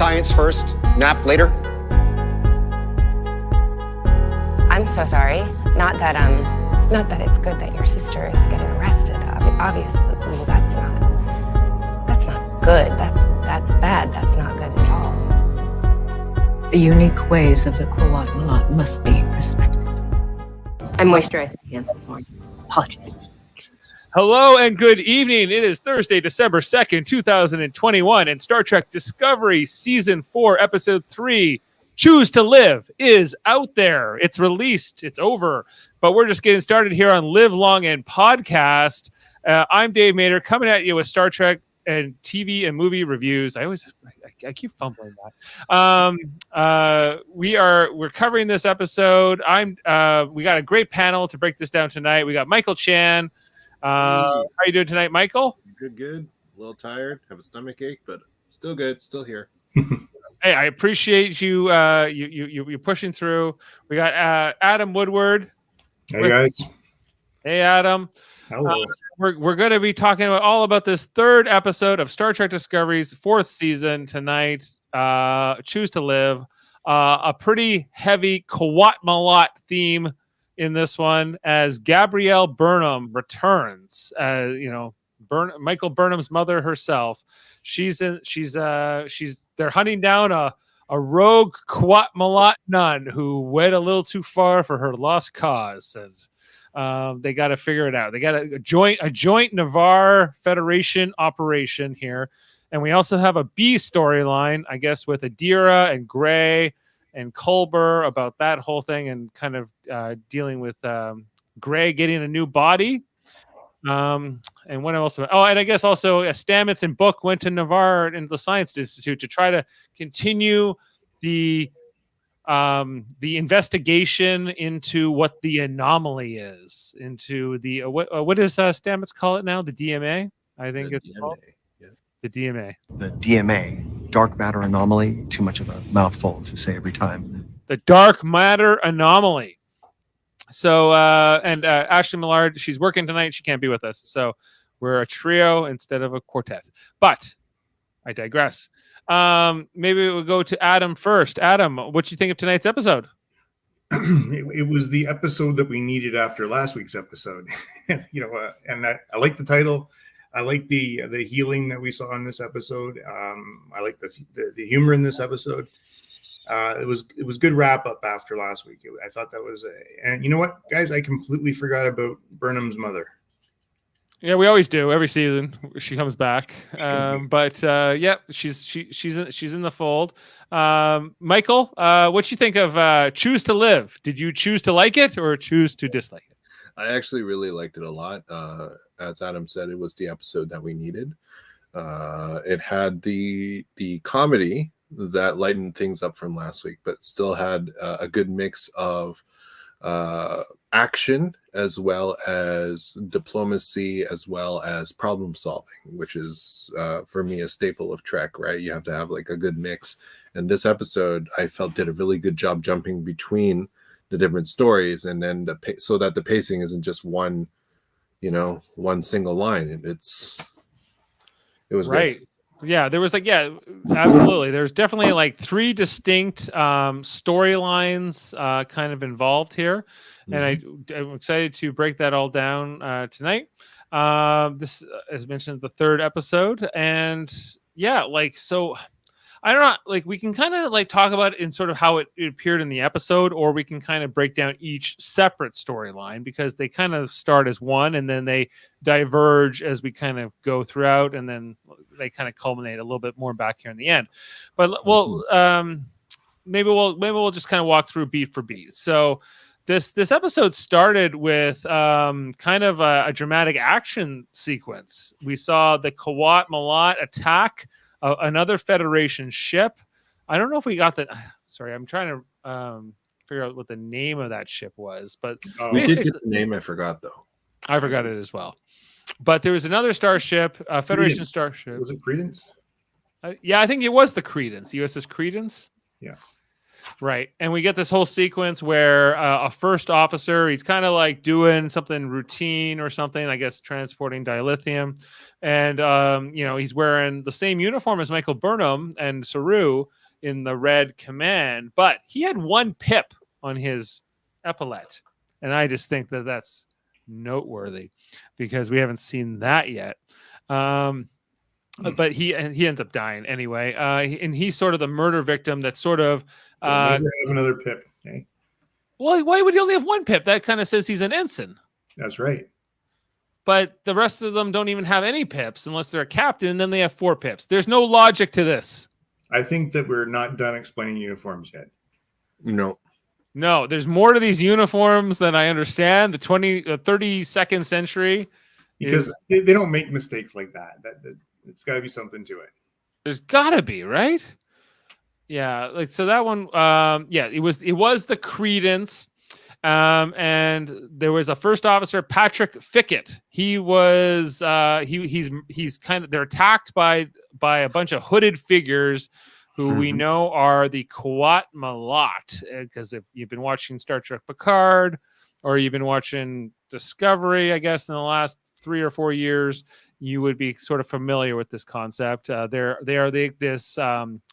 Science first, nap later. I'm so sorry. Not that it's good that your sister is getting arrested. Obviously, that's not good. That's bad. That's not good at all. The unique ways of the Kuwait must be respected. I moisturized my hands this morning. Apologies. Hello and good evening. It is Thursday, December 2nd, 2021, and Star Trek Discovery Season 4, Episode 3, Choose to Live, is out there. It's released. It's over. But we're just getting started here on Live Long and Podcast. I'm Dave Mader, coming at you with Star Trek and TV and movie reviews. I keep fumbling that. We're covering this episode. We got a great panel to break this down tonight. We got Michael Chan. How are you doing tonight, Michael? Good. A little tired. Have a stomach ache, but still good. Still here. Hey, I appreciate you. You're pushing through. We got Adam Woodward. Hey guys. Hey Adam. Hello. We're going to be talking all about this third episode of Star Trek Discovery's fourth season tonight. Choose to Live. A pretty heavy Kawat Malat theme in this one, as Gabrielle Burnham returns. Michael Burnham's mother herself. They're hunting down a rogue Kawat Malat nun who went a little too far for her lost cause, and they got to figure it out. They got a joint Navarre Federation operation here, and we also have a B storyline, I guess, with Adira and Gray and Culber about that whole thing, and kind of dealing with Gray getting a new body. And what else? And I guess also Stamets and Book went to Navarre and the Science Institute to try to continue the investigation into what the anomaly is, into the what does Stamets call it now? The DMA, I think it's called. The DMA. The DMA, dark matter anomaly. Too much of a mouthful to say every time. The dark matter anomaly. So, and Ashley Millard, she's working tonight. She can't be with us. So we're a trio instead of a quartet. But I digress. Maybe we'll go to Adam first. Adam, what do you think of tonight's episode? It was the episode that we needed after last week's episode. And I like the title. I like the healing that we saw in this episode. I like the humor in this episode. It was good wrap up after last week. I thought that was, and you know what, guys, I completely forgot about Burnham's mother. Yeah, we always do every season. She comes back, she's in the fold. Michael, what you think of Choose to Live? Did you choose to like it or choose to dislike it? I actually really liked it a lot. As Adam said, it was the episode that we needed. It had the comedy that lightened things up from last week, but still had a good mix of action as well as diplomacy as well as problem solving, which is for me a staple of Trek, right? You have to have like a good mix. And this episode, I felt, did a really good job jumping between the different stories, and then so that the pacing isn't just one single line. It was right. Good. Yeah, there was absolutely. There's definitely like three distinct storylines kind of involved here. Mm-hmm. And I'm excited to break that all down tonight. This, as mentioned, the third episode. And yeah, so I don't know, we can kind of talk about it in sort of how it appeared in the episode, or we can kind of break down each separate storyline, because they kind of start as one and then they diverge as we kind of go throughout, and then they kind of culminate a little bit more back here in the end. But maybe we'll just kind of walk through beat for beat. So this episode started with kind of a dramatic action sequence. We saw the Kawat Malat attack another Federation ship. I don't know if we got that. Sorry, I'm trying to figure out what the name of that ship was. But we did get the name. I forgot though. I forgot it as well. But there was another starship, Federation starship. Was it Credence? Yeah, I think it was the Credence, USS Credence. Yeah. Right. And we get this whole sequence where a first officer, he's kind of like doing something routine or something, I guess, transporting dilithium. And, he's wearing the same uniform as Michael Burnham and Saru in the Red Command, but he had one pip on his epaulette. And I just think that that's noteworthy because we haven't seen that yet. But he ends up dying anyway. And he's sort of the murder victim that's sort of... Never have another pip. Okay? Well, why would he only have one pip? That kind of says he's an ensign. That's right. But the rest of them don't even have any pips unless they're a captain, and then they have 4 pips. There's no logic to this. I think that we're not done explaining uniforms yet. No, there's more to these uniforms than I understand. The 32nd century. Because they don't make mistakes like that. It's got to be something to it. There's got to be, right? Yeah, like so that one. It was the Credence, and there was a first officer, Patrick Fickett. He was he's kind of, they're attacked by a bunch of hooded figures who we know are the Quat Malat. Because if you've been watching Star Trek Picard, or you've been watching Discovery, I guess in the last 3 or 4 years, you would be sort of familiar with this concept. They are this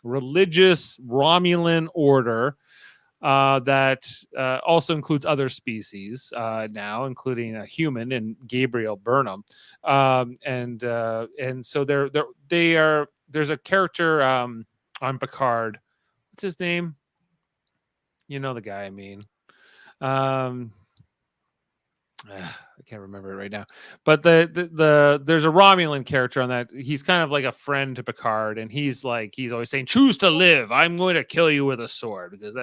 religious Romulan order that also includes other species now, including a human and Gabriel Burnham. And so there's a character on Picard. What's his name? You know the guy I mean. I can't remember it right now, but there's a Romulan character on that. He's kind of like a friend to Picard, and he's always saying, "Choose to live. I'm going to kill you with a sword," because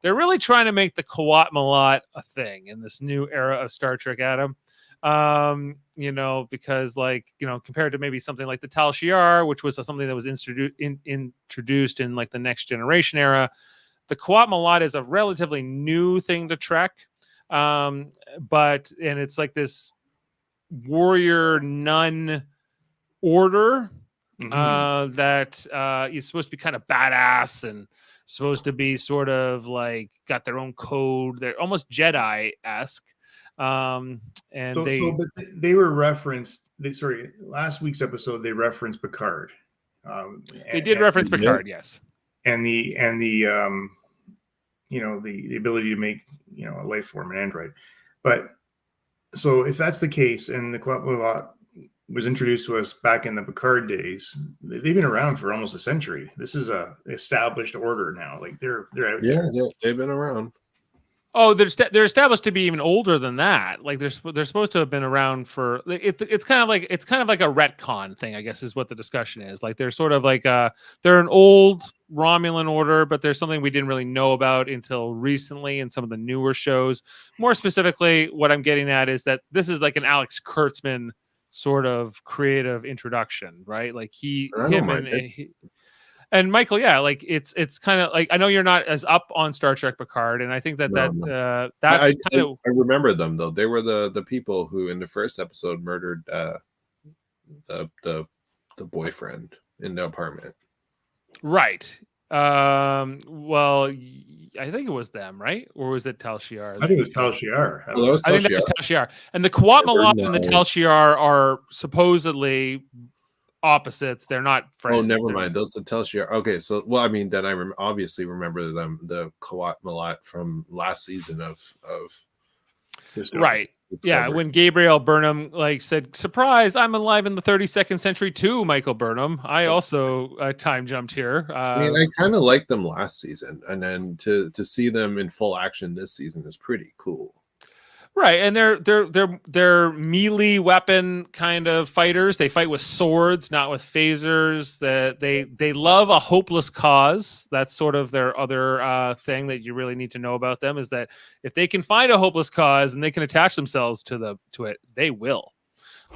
they're really trying to make the Quat Malat a thing in this new era of Star Trek, Adam. Because compared to maybe something like the Tal Shiar, which was something that was introduced in like the Next Generation era, the Quat Malat is a relatively new thing to Trek. But it's like this warrior nun order that is supposed to be kind of badass and supposed to be sort of like got their own code. They're almost Jedi-esque. But they were referenced. Last week's episode they referenced Picard. They did reference Picard, yes, and the ability to make a life form, an android. But so if that's the case, and the Quat Malat was introduced to us back in the Picard days, they've been around for almost a century. This is a established order now. Like they're out there. Yeah, they've been around. Oh, they're established to be even older than that. Like they're supposed to have been around for it's kind of like a retcon thing, I guess, is what the discussion is. Like they're sort of like they're an old Romulan order, but there's something we didn't really know about until recently in some of the newer shows. More specifically, what I'm getting at is that this is like an Alex Kurtzman sort of creative introduction, right? Like and Michael, yeah, like it's kind of like, I know you're not as up on Star Trek Picard, and I think that's I remember them though. They were the people who in the first episode murdered the boyfriend in the apartment. Right. Well, I think it was them, right? Or was it Tal Shiar? I think it was Tal Shiar. I think that was Tal Shiar. And the Quat Malat and the Tal Shiar are supposedly opposites. They're not friends. Oh, never mind. Those the Tal Shiar. Okay, so then I obviously remember them, the Quat Malat from last season of right. Yeah, when Gabriel Burnham said, "Surprise! I'm alive in the 32nd century too." Michael Burnham. I also time jumped here. I kind of liked them last season, and then to see them in full action this season is pretty cool. Right, and they're melee weapon kind of fighters. They fight with swords, not with phasers. They love a hopeless cause. That's sort of their other thing that you really need to know about them, is that if they can find a hopeless cause and they can attach themselves to it, they will.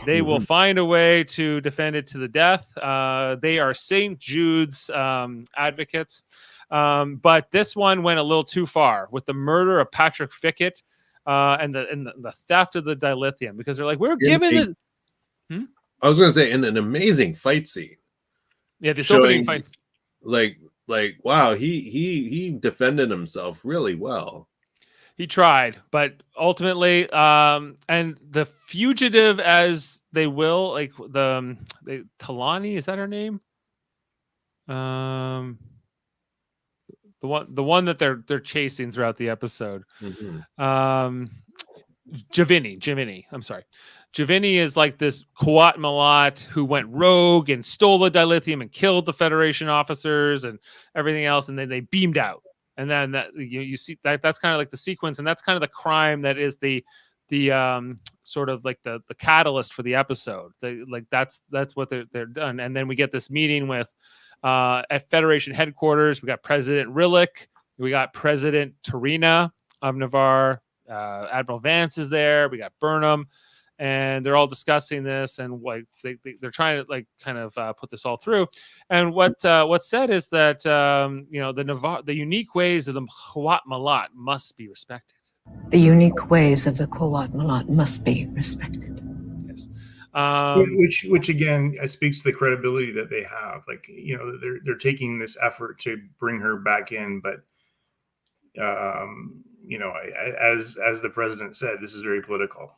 They will find a way to defend it to the death. They are St. Jude's advocates, but this one went a little too far with the murder of Patrick Fickett. And the theft of the dilithium, because they're like, we're given it. I was going to say, in an amazing fight scene. Yeah, this opening fight. Like like, wow, he defended himself really well. He tried, but ultimately, and the fugitive, as they will, like Talani, is that her name? The one that they're chasing throughout the episode. Jaemeel. I'm sorry. Jaemeel is like this Kuat Malat who went rogue and stole the dilithium and killed the Federation officers and everything else, and then they beamed out. And then that you see that's kind of like the sequence, and that's kind of the crime that is the sort of like the catalyst for the episode. That's what they're done. And then we get this meeting with at Federation headquarters. We got President Rillick, we got President Tarina of Navarre. Admiral Vance is there. We got Burnham, and they're all discussing this, and like they're trying to like kind of put this all through. And what's said is that the unique ways of the Kuat Malat must be respected. The unique ways of the Kuat Malat must be respected. Yes. Which again speaks to the credibility that they have. Like, they're taking this effort to bring her back in, but as the president said, this is very political.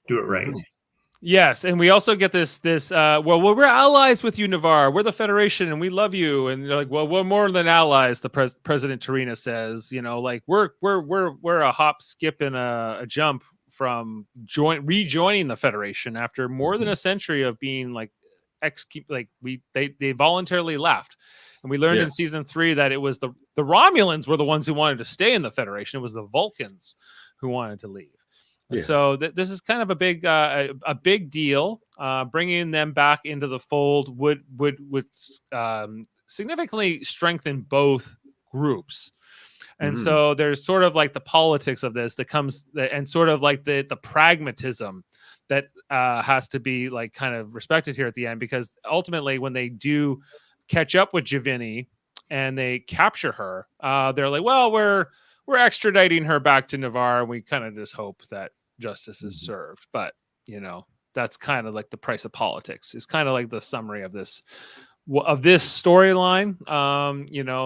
Do it right. Yes, and we also get this well, we're allies with you, Navarre. We're the Federation, and we love you. And they're like, well, we're more than allies. The President Tarina says, like we're a hop, skip, and a jump from rejoining the Federation after more than a century of being like they voluntarily left. And we learned in season 3 that it was the Romulans were the ones who wanted to stay in the Federation. It was the Vulcans who wanted to leave. Yeah. So this is kind of a big deal. Bringing them back into the fold would significantly strengthen both groups. And so there's sort of like the politics of this that comes, and sort of like the pragmatism that has to be like kind of respected here at the end, because ultimately when they do catch up with Jaemeel and they capture her, they're like, well, we're extraditing her back to Navarre, and we kind of just hope that justice is served. But that's kind of like the price of politics. Is kind of like the summary of this storyline.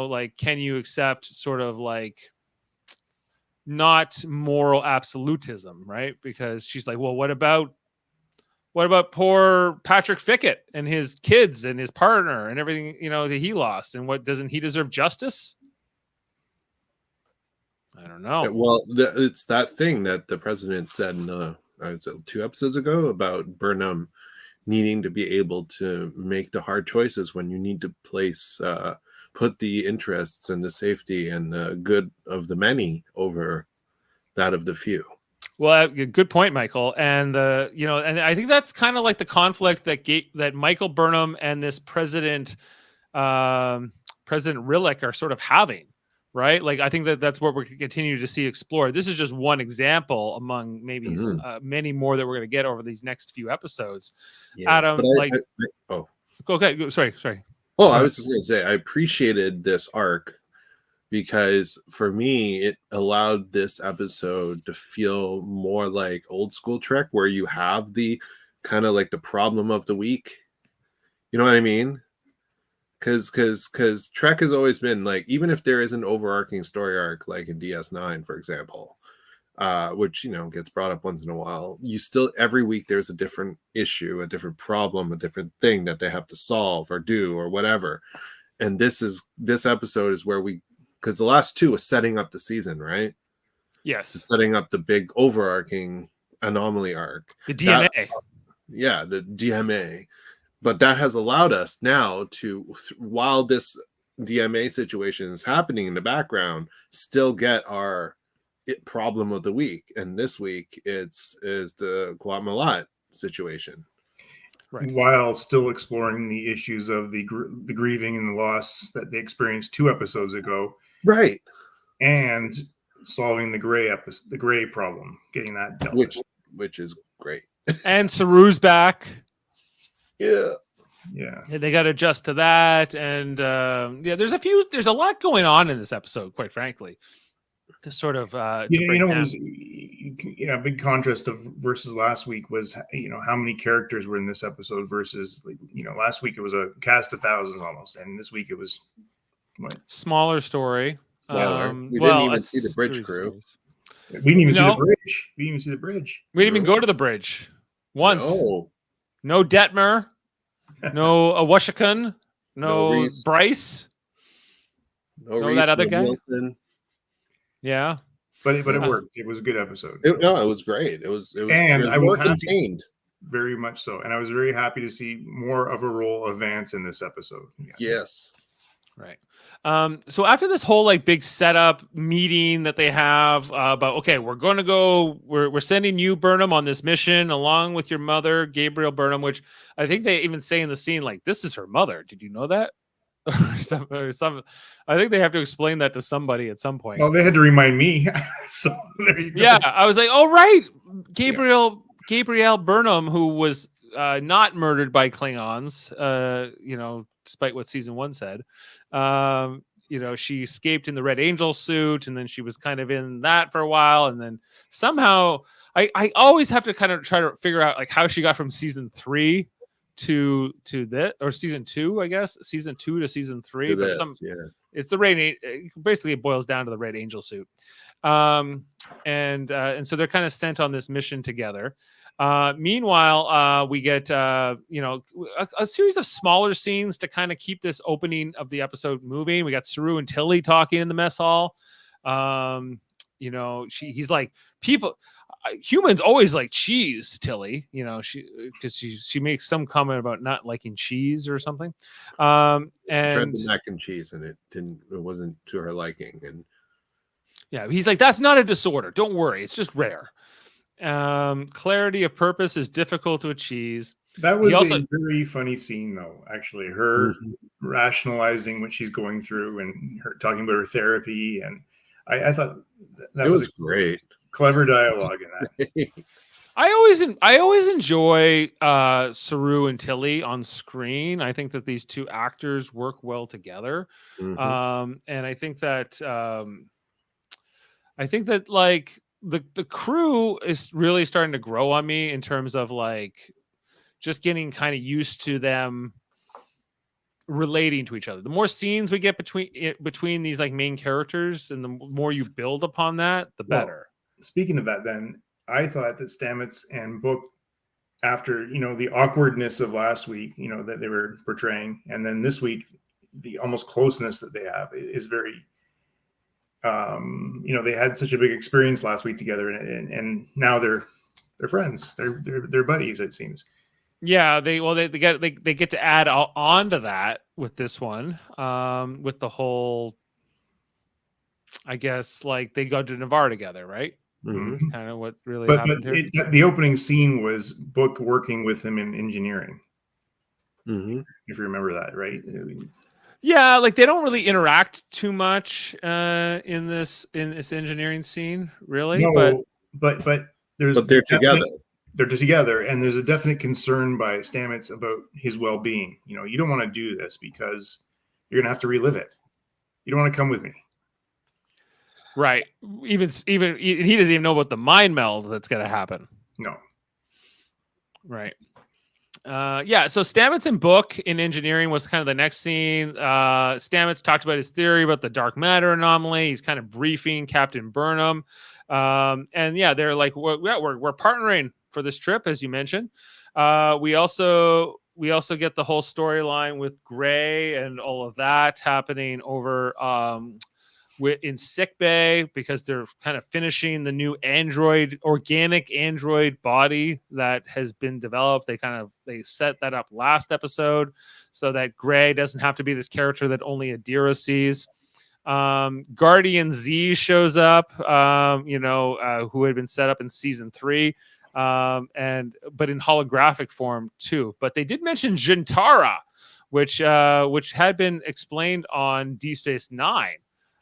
Like, can you accept sort of like not moral absolutism, right? Because she's like, well, what about poor Patrick Fickett and his kids and his partner and everything, that he lost? And what, doesn't he deserve justice? I don't know. Well, it's that thing that the president said in 2 episodes ago about Burnham needing to be able to make the hard choices when you need to put the interests and the safety and the good of the many over that of the few. Well, good point, Michael. And and I think that's kind of like the conflict that Michael Burnham and this President Rillick are sort of having, right? Like, I think that's what we're going to continue to see explored. This is just one example among maybe many more that we're going to get over these next few episodes. Yeah, Adam, okay, sorry. Oh, I was just going to say, I appreciated this arc because for me, it allowed this episode to feel more like old school Trek, where you have the kind of like the problem of the week. You know what I mean? Because Trek has always been like, even if there is an overarching story arc, like in DS9, for example, which, gets brought up once in a while, you still, every week there's a different issue, a different problem, a different thing that they have to solve or do or whatever. And this episode is where because the last 2 was setting up the season, right? Yes. Setting up the big overarching anomaly arc. The DMA. The DMA. But that has allowed us now to, while this DMA situation is happening in the background, still get our problem of the week. And this week is the Kuat Malat situation. Right. While still exploring the issues of the grieving and the loss that they experienced 2 episodes ago. Right. And solving the gray problem, getting that dealt with. Which is great. And Saru's back. Yeah. They got to adjust to that. And there's a lot going on in this episode, quite frankly. To sort of a big contrast of versus last week was how many characters were in this episode versus last week it was a cast of thousands almost, and this week it was What? Smaller story. Spoiler. We well, didn't even a see the bridge series of crew. stories. We didn't even see the No. bridge. We didn't even see the bridge. We didn't even go to the bridge once. No. No Detmer, no Awashikun, No no Reese. Bryce. No Know Reese, that other no guy? Wilson. Yeah. But it Yeah. worked. It was a good episode. No, it was great. It was And I was more happy. contained. Very much so. And I was very happy to see more of a role of Vance in this episode. Yes. Right. So after this whole like big setup meeting that they have about, okay, we're going to go, we're sending you, Burnham, on this mission along with your mother, Gabriel Burnham, which I think they even say in the scene, like, this is her mother. Did you know that? or some, I think they have to explain that to somebody at some point. Well, they had to remind me. So there you go. Yeah, I was like, oh right, Gabriel Burnham, who was not murdered by Klingons, despite what season 1 said. She escaped in the Red Angel suit, and then she was kind of in that for a while, and then somehow I always have to kind of try to figure out like how she got from season 3 to this, or season 2, I guess, season 2 to season 3. But it's the Red. Basically, it boils down to the Red Angel suit. And so they're kind of sent on this mission together. Meanwhile, we get a series of smaller scenes to kind of keep this opening of the episode moving. We got Saru and Tilly talking in the mess hall. He's like, humans always like cheese, Tilly. She makes some comment about not liking cheese or something. She tried And the mac and cheese, and it wasn't to her liking. And yeah, he's like, that's not a disorder. Don't worry, it's just rare. Clarity of purpose is difficult to achieve. That was a very funny scene, though. Actually, her rationalizing what she's going through and her talking about her therapy, and I thought that was great, clever dialogue in that. I always enjoy Saru and Tilly on screen. I think that these two actors work well together, and I think that like the crew is really starting to grow on me in terms of like just getting kind of used to them relating to each other. The more scenes we get between these like main characters, and the more you build upon that, the better. Speaking of that, then I thought that Stamets and Book, after the awkwardness of last week, that they were portraying, and then this week the almost closeness that they have is very. They had such a big experience last week together, and now they're friends. They're buddies, it seems. Yeah, they get to add on to that with this one, with the whole, I guess, like they go to Navarre together, right? That's kind of what really happened here. The opening scene was Book working with him in engineering. If you remember that, right? Yeah, like they don't really interact too much in this engineering scene, really. No, but they're together. They're together, and there's a definite concern by Stamets about his well-being. You don't want to do this because you're gonna have to relive it. You don't want to come with me. Right. Even he doesn't even know about the mind meld that's gonna happen. No. Right. So Stamets and Book in engineering was kind of the next scene. Stamets talked about his theory about the dark matter anomaly. He's kind of briefing Captain Burnham. They're like, we're partnering for this trip, as you mentioned. We also get the whole storyline with Gray and all of that happening over in sickbay, because they're kind of finishing the new organic android body that has been developed. They set that up last episode so that Gray doesn't have to be this character that only Adira sees. Guardian Z shows up, who had been set up in season 3, but in holographic form too. But they did mention Jintara, which had been explained on Deep Space Nine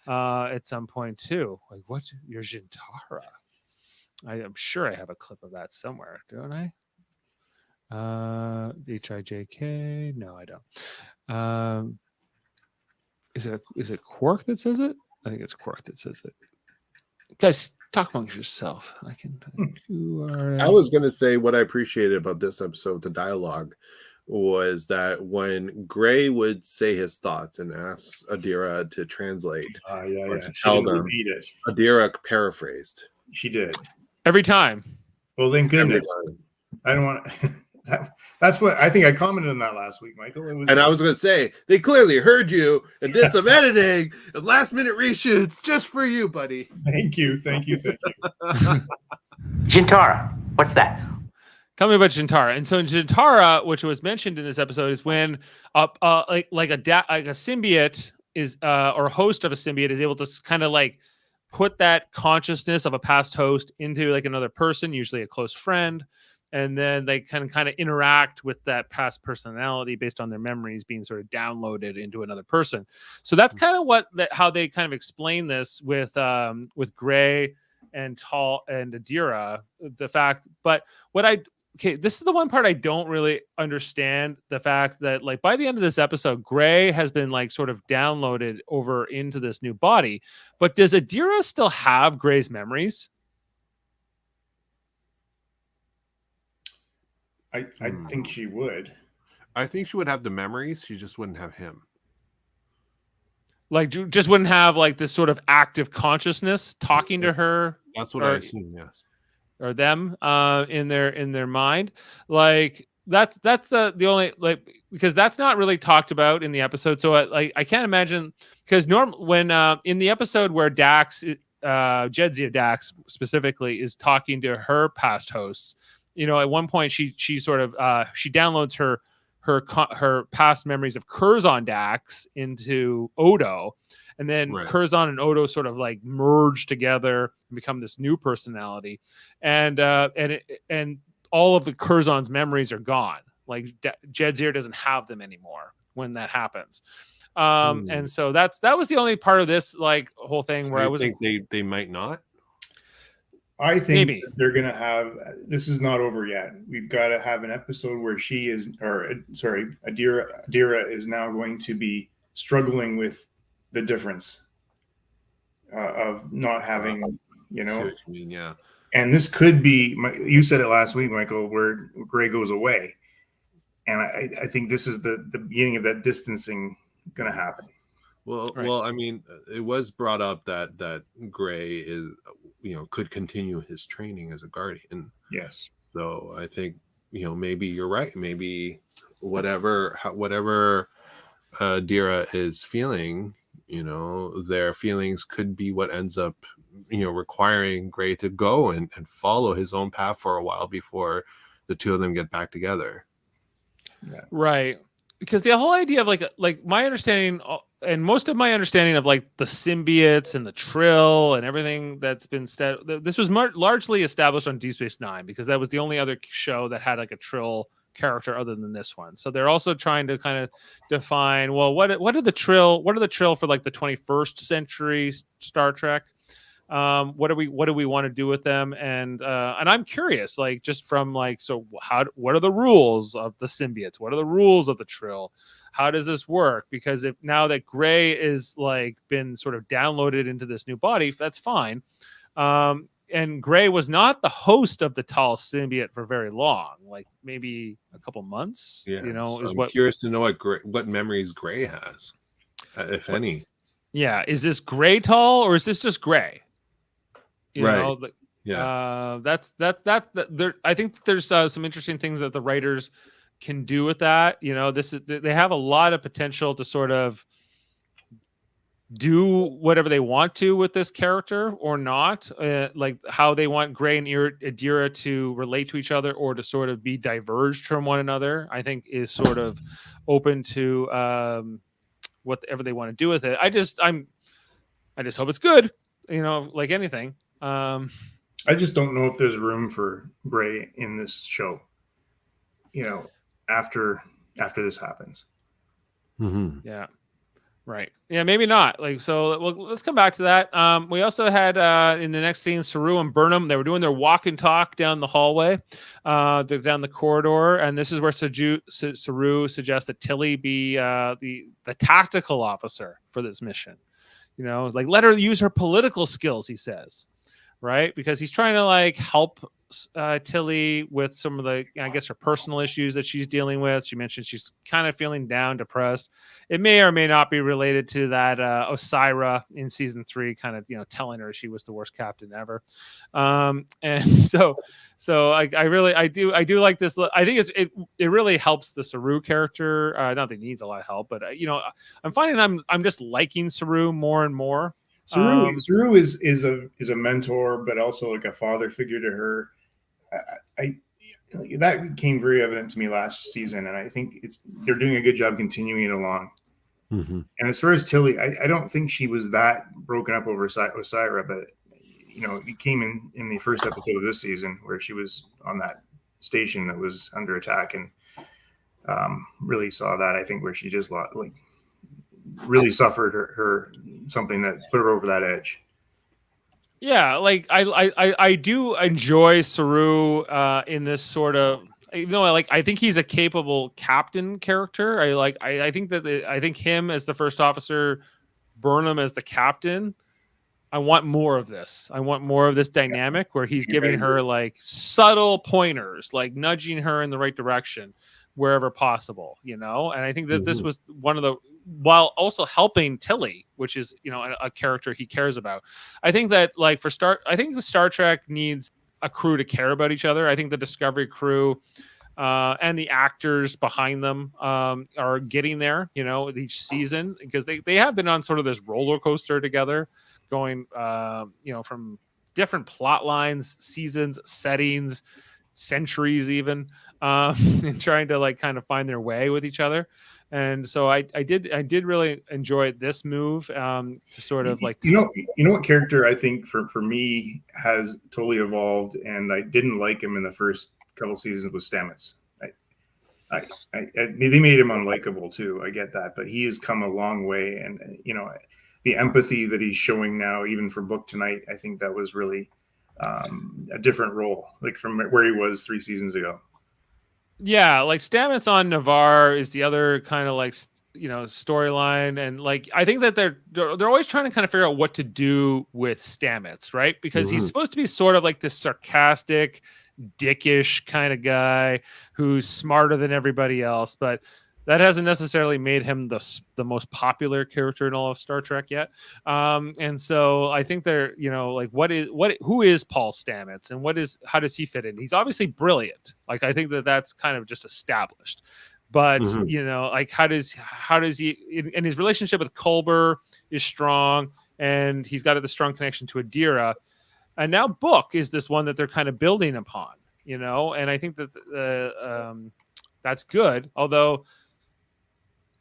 at some point too. Like, what's your Jintara? I'm sure I have a clip of that somewhere, don't I? HIJK? No, I don't. Is it Quark that says it? I think it's Quark that says it. Guys, talk amongst yourself. I was going to say what I appreciated about this episode, the dialogue, was that when Gray would say his thoughts and ask Adira to translate or to She tell didn't them, repeat it. Adira paraphrased She did. Every time. Well, thank every goodness. time. I don't want that's what I think I commented on that last week, Michael. It was, And I was going to say, they clearly heard you and did some editing and last minute reshoots just for you, buddy. thank you. Jintara, what's that? Tell me about Jintara. And so in Jintara, which was mentioned in this episode, is when like a symbiote is or host of a symbiote is able to kind of like put that consciousness of a past host into like another person, usually a close friend, and then they can kind of interact with that past personality based on their memories being sort of downloaded into another person. So that's kind of how they kind of explain this with Gray and Tall and Adira. The fact, but this is the one part I don't really understand, the fact that like by the end of this episode, Gray has been like sort of downloaded over into this new body. But does Adira still have Gray's memories? I think she would. I think she would have the memories. She just wouldn't have him. Like, just wouldn't have like this sort of active consciousness talking to her. That's what I assume. Yes. Or them in their mind. Like that's the only, like, because that's not really talked about in the episode. So I can't imagine, because when in the episode where Dax, Jedzia Dax specifically, is talking to her past hosts, you know, at one point she sort of she downloads her past memories of Curzon Dax into Odo, and then Curzon and Odo sort of like merge together and become this new personality, and all of the Curzon's memories are gone. Like Jedzia doesn't have them anymore when that happens. And so that was the only part of this like whole thing where I was think they might not. I think that they're going to have, this is not over yet. We've got to have an episode where Adira is now going to be struggling with the difference of not having, you know. Yeah. And this could be, you said it last week, Michael, where Gray goes away. And I think this is the beginning of that distancing going to happen. Well, I mean, it was brought up that Gray is, you know, could continue his training as a guardian. Yes. So I think, you know, maybe you're right. Maybe whatever Adira is feeling, you know, their feelings could be what ends up, you know, requiring Gray to go and follow his own path for a while before the two of them get back together. Yeah. Right. Because the whole idea of like my understanding, and most of my understanding of like the symbiotes and the Trill and everything that's been this was largely established on Deep Space Nine, because that was the only other show that had like a Trill character other than this one. So they're also trying to kind of define, well, what are the Trill for like the 21st century Star Trek? What do we want to do with them? And I'm curious, like, just from like, so what are the rules of the symbiotes? What are the rules of the Trill? How does this work? Because if now that Gray is like been sort of downloaded into this new body, that's fine. And Gray was not the host of the Tall symbiote for very long, like maybe a couple months. Yeah, you know, so I'm curious to know what memories Gray has, if any. Yeah, is this Gray Tall or is this just Gray? You know, yeah. That's there. I think there's some interesting things that the writers can do with that. You know, they have a lot of potential to sort of do whatever they want to with this character or not, like how they want Gray and Adira to relate to each other or to sort of be diverged from one another. I think is sort of open to whatever they want to do with it. I just hope it's good. You know, like anything. I just don't know if there's room for Gray in this show, you know, after this happens. Mm-hmm. Yeah. Right. Yeah, maybe not. Like, so let's come back to that. We also had in the next scene, Saru and Burnham, they were doing their walk and talk down the hallway, down the corridor. And this is where Saru suggests that Tilly be the tactical officer for this mission. You know, like let her use her political skills, he says. Right, because he's trying to like help Tilly with some of the, I guess, her personal issues that she's dealing with. She mentioned she's kind of feeling down, depressed. It may or may not be related to that Osira in season 3, kind of, telling her she was the worst captain ever. And so I do like this. I think it really helps the Saru character. Not that he needs a lot of help, but I'm finding I'm just liking Saru more and more. Saru is a mentor, but also like a father figure to her. I that became very evident to me last season, and I think they're doing a good job continuing it along. Mm-hmm. And as far as Tilly, I don't think she was that broken up over Osira, but it came in the first episode of this season where she was on that station that was under attack, and really saw that, I think, where she just really suffered her something that put her over that edge. Yeah, like I do enjoy Saru in this sort of, even though I think he's a capable captain character. I think him as the first officer, Burnham as the captain. I want more of this. I want more of this dynamic where he's giving her like subtle pointers, like nudging her in the right direction wherever possible, And I think that this was one of the, while also helping Tilly, which is, a character he cares about. I think that I think the Star Trek needs a crew to care about each other. I think the Discovery crew and the actors behind them are getting there, each season, because they have been on sort of this roller coaster together, going, from different plot lines, seasons, settings, centuries, even, and trying to kind of find their way with each other. And so I did really enjoy this move to sort of what character I think for me has totally evolved, and I didn't like him in the first couple seasons, was Stamets. They made him unlikable too. I get that, but he has come a long way, and the empathy that he's showing now, even for Book Tonight, I think that was really a different role, like from where he was 3 seasons ago. Yeah, like Stamets on Navarre is the other kind of storyline, and I think that they're always trying to kind of figure out what to do with Stamets, right? Because he's supposed to be sort of like this sarcastic, dickish kind of guy who's smarter than everybody else, but that hasn't necessarily made him the most popular character in all of Star Trek yet. And so I think they're, who is Paul Stamets, and how does he fit in? He's obviously brilliant. I think that's kind of just established, but how does he, and his relationship with Culber is strong, and he's got the strong connection to Adira. And now Book is this one that they're kind of building upon, and I think that that's good. Although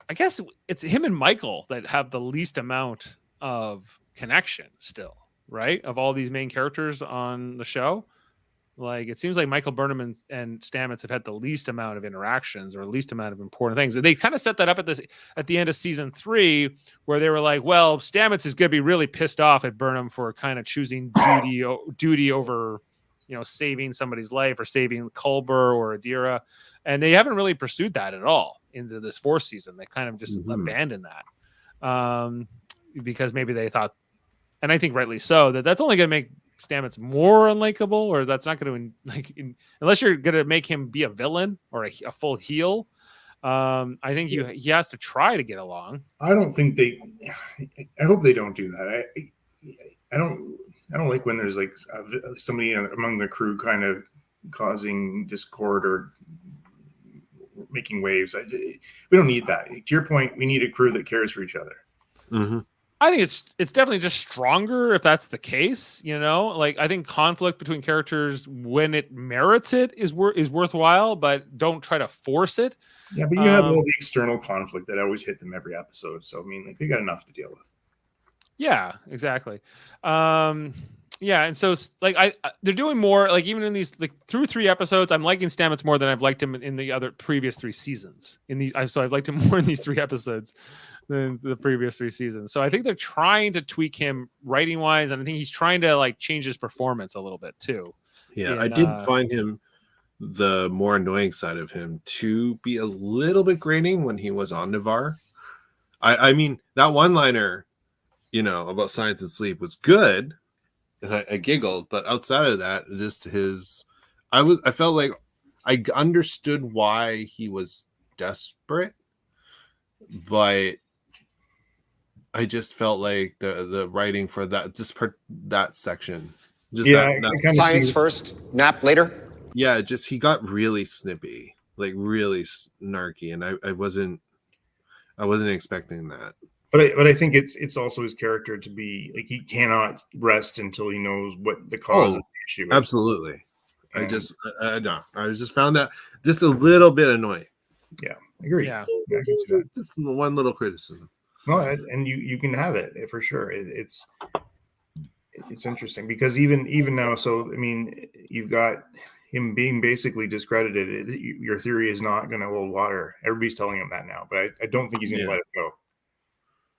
I guess it's him and Michael that have the least amount of connection still, right? Of all these main characters on the show. It seems like Michael Burnham and Stamets have had the least amount of interactions, or least amount of important things. And they kind of set that up at the end of season 3, where they were like, well, Stamets is going to be really pissed off at Burnham for kind of choosing duty over, saving somebody's life, or saving Culber or Adira. And they haven't really pursued that at all into this 4th season. They kind of just abandoned that because maybe they thought, and I think rightly so, that's only going to make Stamets more unlikable, or that's not going to, unless you're going to make him be a villain or a full heel. I think he has to try to get along. I don't think I hope they don't do that. I don't like when there's somebody among the crew kind of causing discord or making waves. We don't need that. To your point, we need a crew that cares for each other. Mm-hmm. I think it's definitely just stronger if that's the case. I think conflict between characters, when it merits it, is worthwhile, but don't try to force it. Yeah, but you have all the external conflict that always hit them every episode. So they got enough to deal with. Yeah, exactly. Yeah, and so they're doing more, even in these through 3 episodes, I'm liking Stamets more than I've liked him in the other previous 3 seasons. So I've liked him more in these 3 episodes than the previous 3 seasons. So I think they're trying to tweak him writing wise, and I think he's trying to change his performance a little bit too. Yeah, I did find him, the more annoying side of him, to be a little bit grating when he was on Navarre. I mean, that one-liner, about science and sleep was good. And I giggled, but outside of that, just his I felt like I understood why he was desperate, but I just felt like the writing for that that section, just Science first, nap later. yeah, just he got really snippy, like really snarky, and I wasn't expecting that. But I think it's also his character to be like he cannot rest until he knows what the cause of the issue is. Absolutely. I just found that just a little bit annoying. Yeah, I agree. Yeah. Just one little criticism. No, and you can have it for sure. It's interesting because even now, so I mean, you've got him being basically discredited. Your theory is not going to hold water. Everybody's telling him that now, but I don't think he's going to let it go.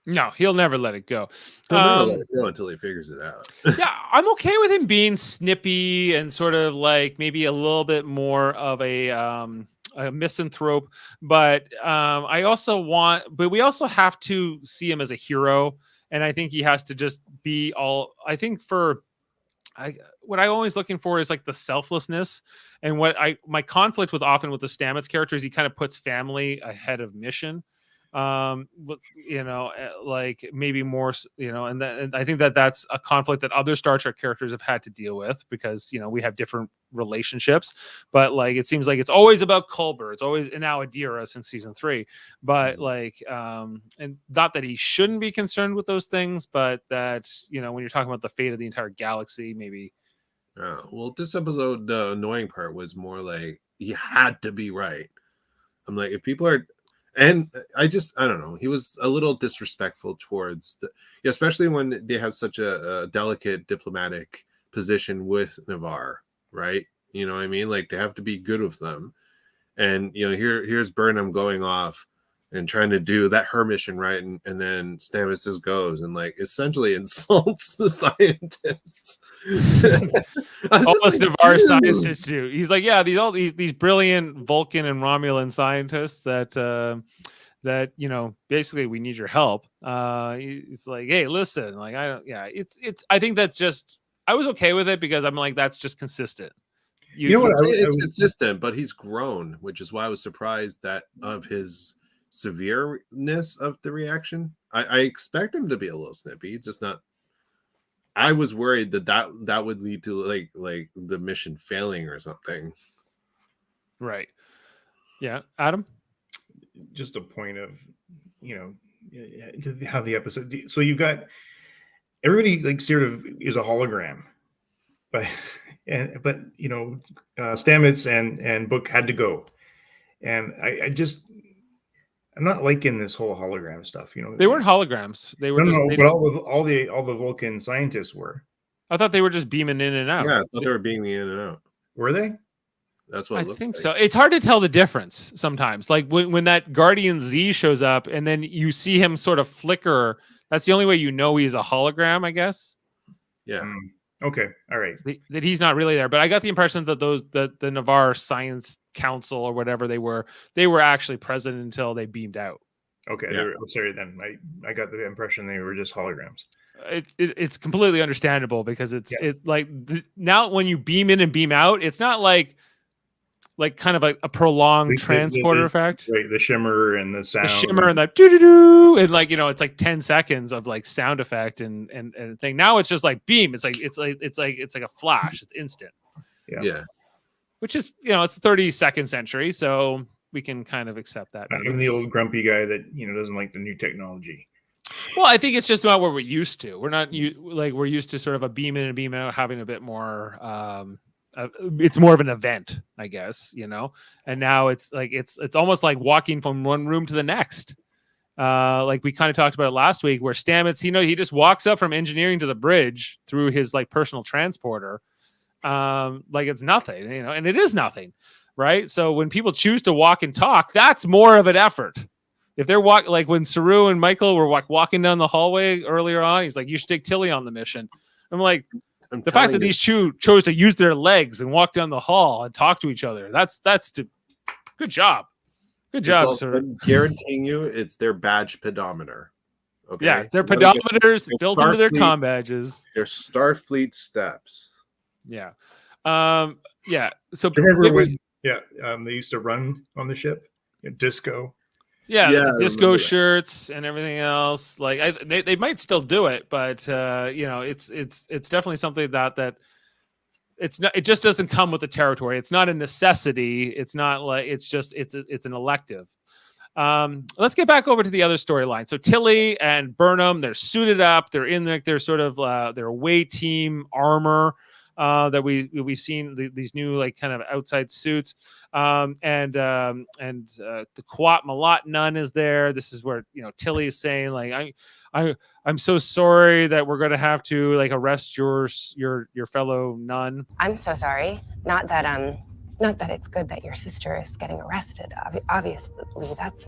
No, he'll never let it go. He'll never let it go until he figures it out. Yeah, I'm okay with him being snippy and sort of like maybe a little bit more of a misanthrope, but we also have to see him as a hero, and I think he has to just be all. I think what I'm always looking for is like the selflessness, and my conflict with often with the Stamets character is he kind of puts family ahead of mission. Like maybe more, and I think that's a conflict that other Star Trek characters have had to deal with because we have different relationships, but like it seems like it's always about Culber. It's always, and now Adira since season 3, but like and not that he shouldn't be concerned with those things, but that when you're talking about the fate of the entire galaxy, maybe. Well, this episode, the annoying part was more like he had to be right. I'm like, if people are. And I don't know. He was a little disrespectful towards especially when they have such a delicate diplomatic position with Navarre, right? You know what I mean? Like they have to be good with them. And here's Burnham going off and trying to do her mission right, and then Stamets just goes and like essentially insults the scientists. Almost Navarre scientists too. He's like, yeah, these brilliant Vulcan and Romulan scientists that basically we need your help. He's like, hey, listen, like I think that's just, I was okay with it because I'm like, that's just consistent. It's consistent, but he's grown, which is why I was surprised that of his severeness of the reaction. I expect him to be a little snippy, just not. I was worried that would lead to like the mission failing or something. Right. Yeah, Adam. Just a point of how the episode. So you've got everybody like sort of is a hologram, but Stamets and Book had to go, and I'm not liking this whole hologram stuff. They weren't holograms. They were but all the Vulcan scientists were. I thought they were just beaming in and out. Yeah, I thought they were beaming in and out. Were they? That's what I think so. It's hard to tell the difference sometimes. Like when that Guardian Z shows up and then you see him sort of flicker. That's the only way he's a hologram, I guess. Yeah. Okay. All right. That he's not really there, but I got the impression that the Navarre Science Council or whatever they were actually present until they beamed out. Okay. Yeah. Sorry. Then I got the impression they were just holograms. It's completely understandable because now when you beam in and beam out, it's not like kind of a prolonged transporter effect. Right. The shimmer and the sound. The shimmer and the doo-doo-doo. And it's like 10 seconds of like sound effect and thing. Now it's just like beam. It's like a flash. It's instant. Yeah. Which is, it's the 32nd century, so we can kind of accept that. I'm the old grumpy guy that, doesn't like the new technology. Well, I think it's just not what we're used to. We're used to sort of a beam in and beam out having a bit more it's more of an event, I guess, and now it's like it's almost like walking from one room to the next. Like we kind of talked about it last week, where Stamets, he just walks up from engineering to the bridge through his like personal transporter, like it's nothing, and it is nothing, right? So when people choose to walk and talk, that's more of an effort. If they're like when Saru and Michael were walking down the hallway earlier on, he's like, "You should take Tilly on the mission." I'm like. The fact that these two chose to use their legs and walk down the hall and talk to each other, that's good job. Good job, sir. I'm guaranteeing you it's their badge pedometer. Okay. Yeah, their pedometers built into their comm badges. Their Starfleet steps. Yeah. Yeah. So Do you remember maybe- when they used to run on the ship? Disco. Yeah, Yeah, the I disco remember that. shirts and everything else. Like they might still do it, but it's definitely something that it's not. It just doesn't come with the territory. It's not a necessity. It's not like it's an elective. Let's get back over to the other storyline. So Tilly and Burnham, they're suited up. They're in their sort of their away team armor. That we've seen these new like kind of outside suits, and the Quat Malat nun is there. This is where Tilly is saying like I'm so sorry that we're gonna have to like arrest your fellow nun. I'm so sorry. Not that it's good that your sister is getting arrested. Obviously, that's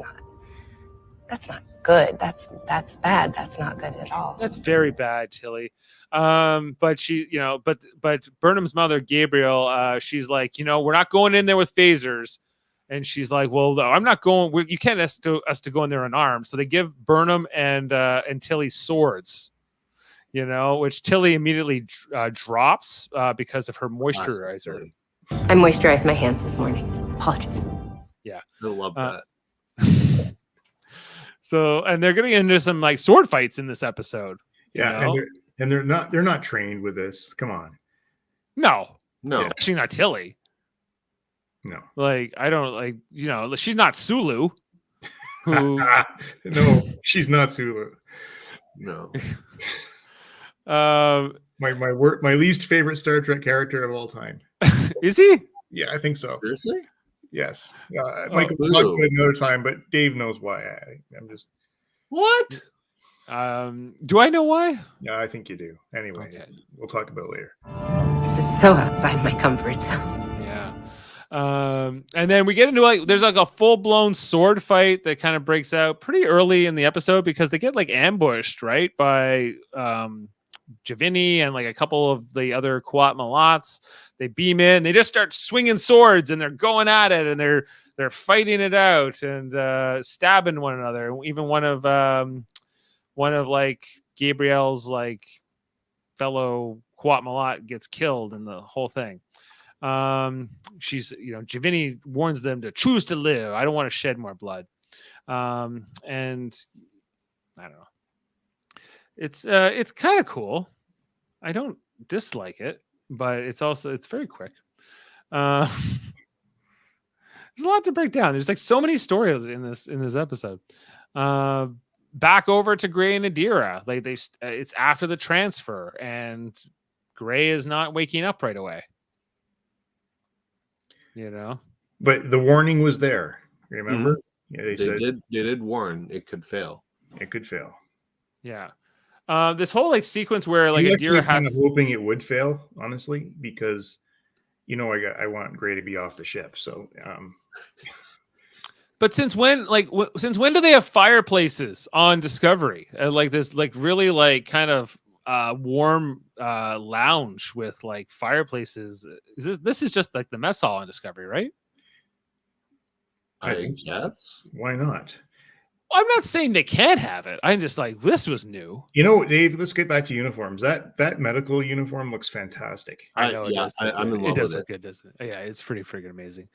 not good. That's bad. That's not good at all. That's very bad, Tilly. But she, but Burnham's mother, Gabriel, she's like, we're not going in there with phasers. And she's like, well, I'm not going. You can't ask us to go in there unarmed. So they give Burnham and Tilly swords, which Tilly immediately drops because of her moisturizer. I moisturized my hands this morning. Apologies. Yeah, I love that. So, and they're getting into some like sword fights in this episode. Yeah, and they're not trained with this. Come on. No, No. especially not Tilly. No. Like I don't like she's not Sulu. Who? No, she's not Sulu. No. My least favorite Star Trek character of all time. Is he? Yeah, I think so. Seriously? Yes. Michael will talk about it another time, but Dave knows why. I'm just. What? Do I know why? Yeah, I think you do. Anyway, Okay. we'll talk about it later. This is so outside my comfort zone. Yeah. And then we get into there's like a full-blown sword fight that kind of breaks out pretty early in the episode because they get like ambushed, right? By Javini and like a couple of the other Quat Malats. They beam in, they just start swinging swords and they're going at it and they're fighting it out and stabbing one another. Even one of like Gabriel's like fellow Quat Malat gets killed in the whole thing. She's Javini warns them to choose to live. I don't want to shed more blood. And I don't know. It's kind of cool. I don't dislike it, but it's very quick. There's a lot to break down. There's like so many stories in this episode. Back over to Gray and Adira. Like it's after the transfer, and Gray is not waking up right away. But the warning was there. Remember? Mm-hmm. Yeah, they did warn it could fail. It could fail. Yeah. This whole like sequence where like Adira Adira kind of hoping it would fail, honestly, because I want Gray to be off the ship. So But since when do they have fireplaces on Discovery? Like this like really like kind of warm lounge with like fireplaces. This is just like the mess hall on Discovery, right? I guess. Why not? I'm not saying they can't have it. I'm just like, this was new. Dave, let's get back to uniforms. That medical uniform looks fantastic. I know I'm in love it does with look good, doesn't it? Yeah, it's pretty freaking amazing.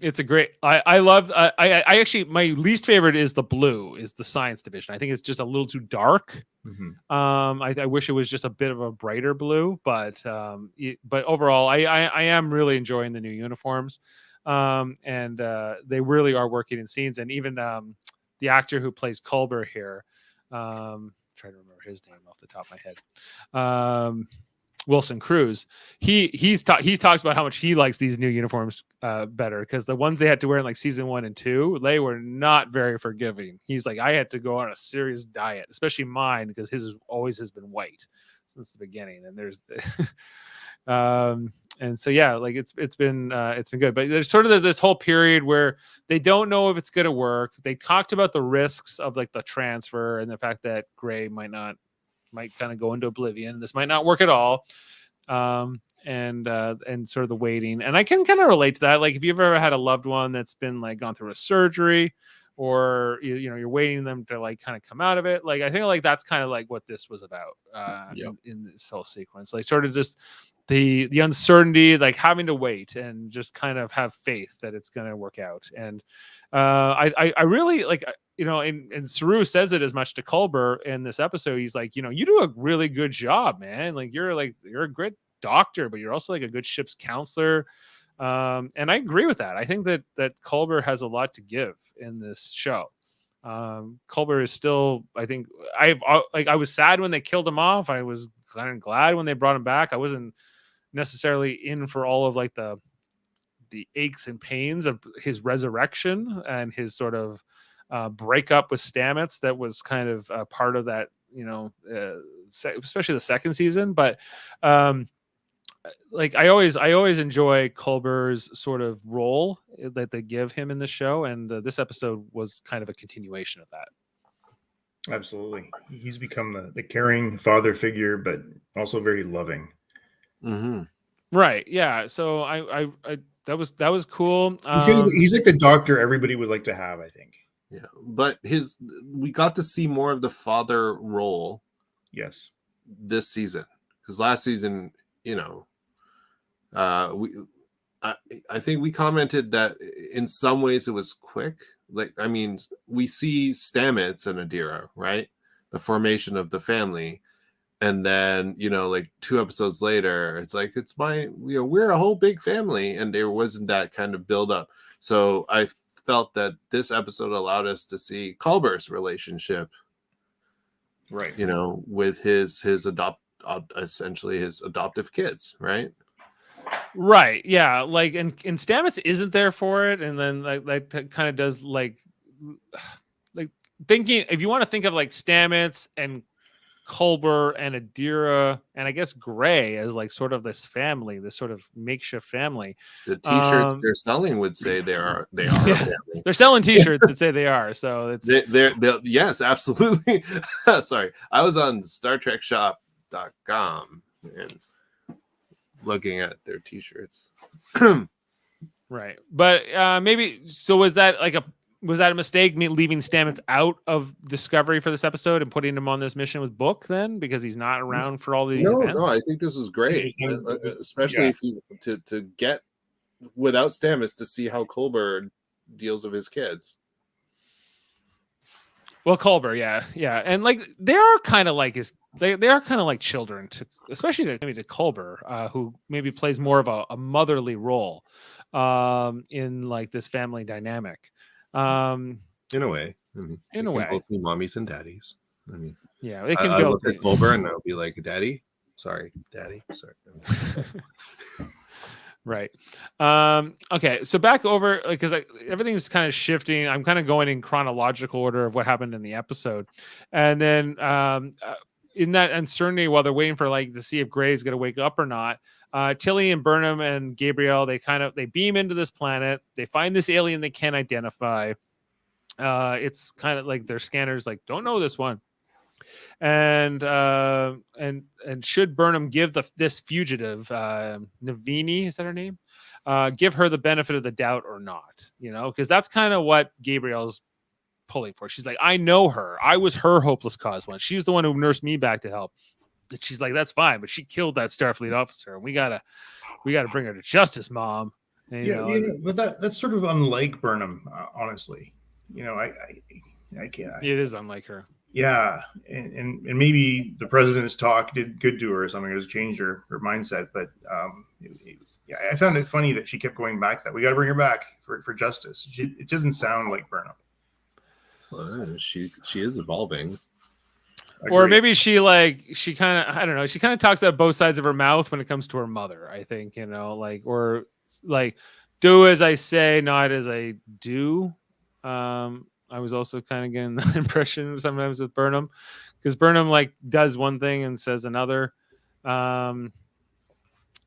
It's a great. I love. I actually my least favorite is the blue. Is the science division. I think it's just a little too dark. Mm-hmm. I wish it was just a bit of a brighter blue, but overall, I am really enjoying the new uniforms. And they really are working in scenes, and even the actor who plays Culber here, trying to remember his name off the top of my head, Wilson Cruz. He talks about how much he likes these new uniforms better because the ones they had to wear in like season 1 and 2, they were not very forgiving. He's like, I had to go on a serious diet, especially mine because his always has been white since the beginning, and there's and so yeah, like it's been good, but there's sort of this whole period where they don't know if it's going to work. They talked about the risks of like the transfer and the fact that Gray might kind of go into oblivion. This might not work at all, and sort of the waiting. And I can kind of relate to that. Like if you've ever had a loved one that's been like gone through a surgery, or you're waiting them to like kind of come out of it. Like I think like that's kind of like what this was about in this whole sequence. Like sort of just the uncertainty, like having to wait and just kind of have faith that it's going to work out. And I really like, and Saru says it as much to Culber in this episode. He's like, you do a really good job, man. Like you're a great doctor, but you're also like a good ship's counselor. And I agree with that. I think that Culber has a lot to give in this show. Culber is still, I think I was sad when they killed him off. I was kind of glad when they brought him back. I wasn't necessarily in for all of like the aches and pains of his resurrection and his sort of breakup with Stamets. That was kind of part of that, especially the second season. But like I always enjoy Culber's sort of role that they give him in the show, and this episode was kind of a continuation of that. Absolutely, he's become the caring father figure, but also very loving. Mm-hmm. Right? Yeah. So I that was cool. He's like the doctor everybody would like to have, I think. Yeah, but we got to see more of the father role. Yes, this season, because last season, I think we commented that in some ways it was quick. Like, I mean, we see Stamets and Adira, right? The formation of the family. And then, like 2 episodes later, it's like, it's we're a whole big family. And there wasn't that kind of build up. So I felt that this episode allowed us to see Culber's relationship, right? With his essentially his adoptive kids, right? Right. Yeah. Like, and Stamets isn't there for it. And then like kind of does like thinking, if you want to think of like Stamets and Culber and Adira and I guess Gray as like sort of this family, this sort of makeshift family. The t-shirts they're selling would say they are a family. They're selling t-shirts that say they are. So it's they're yes, absolutely. Sorry. I was on StarTrekShop.com and looking at their t-shirts. Right. But maybe so was that a mistake, me leaving Stamets out of Discovery for this episode and putting him on this mission with Book then because he's not around for all these events? No, I think this is great, especially if you to get without Stamets to see how Culber deals with his kids. Well, Culber, yeah, and like they are kind of like they are kind of like children to, especially to Culber, who maybe plays more of a motherly role in like this family dynamic. In a way, in a way, both be mommies and daddies. I mean, yeah, they can I go. Look at Culber and I'll be like, Daddy, sorry. Right. Okay. So back over, because everything's kind of shifting. I'm kind of going in chronological order of what happened in the episode, and then in that uncertainty while they're waiting for to see if Gray's going to wake up or not. Tilly and Burnham and Gabriel, they beam into this planet. They find this alien they can't identify. It's kind of like their scanners don't know this one. And should Burnham give this fugitive Navini, is that her name? Give her the benefit of the doubt or not? Because that's kind of what Gabriel's pulling for. She's like, I know her. I was her hopeless cause once. She's the one who nursed me back to health. And she's like, that's fine, but she killed that Starfleet officer, and we gotta bring her to justice, Mom. And, but that's sort of unlike Burnham, honestly. I can't. It is unlike her. Yeah, and maybe the president's talk did good to her or something. It has changed her mindset. But I found it funny that she kept going back to that. We got to bring her back for justice. It doesn't sound like Burnham. Well, she is evolving. Or maybe she kind of, I don't know. She kind of talks out both sides of her mouth when it comes to her mother, I think, or do as I say, not as I do. I was also kind of getting that impression sometimes with Burnham, because Burnham does one thing and says another, a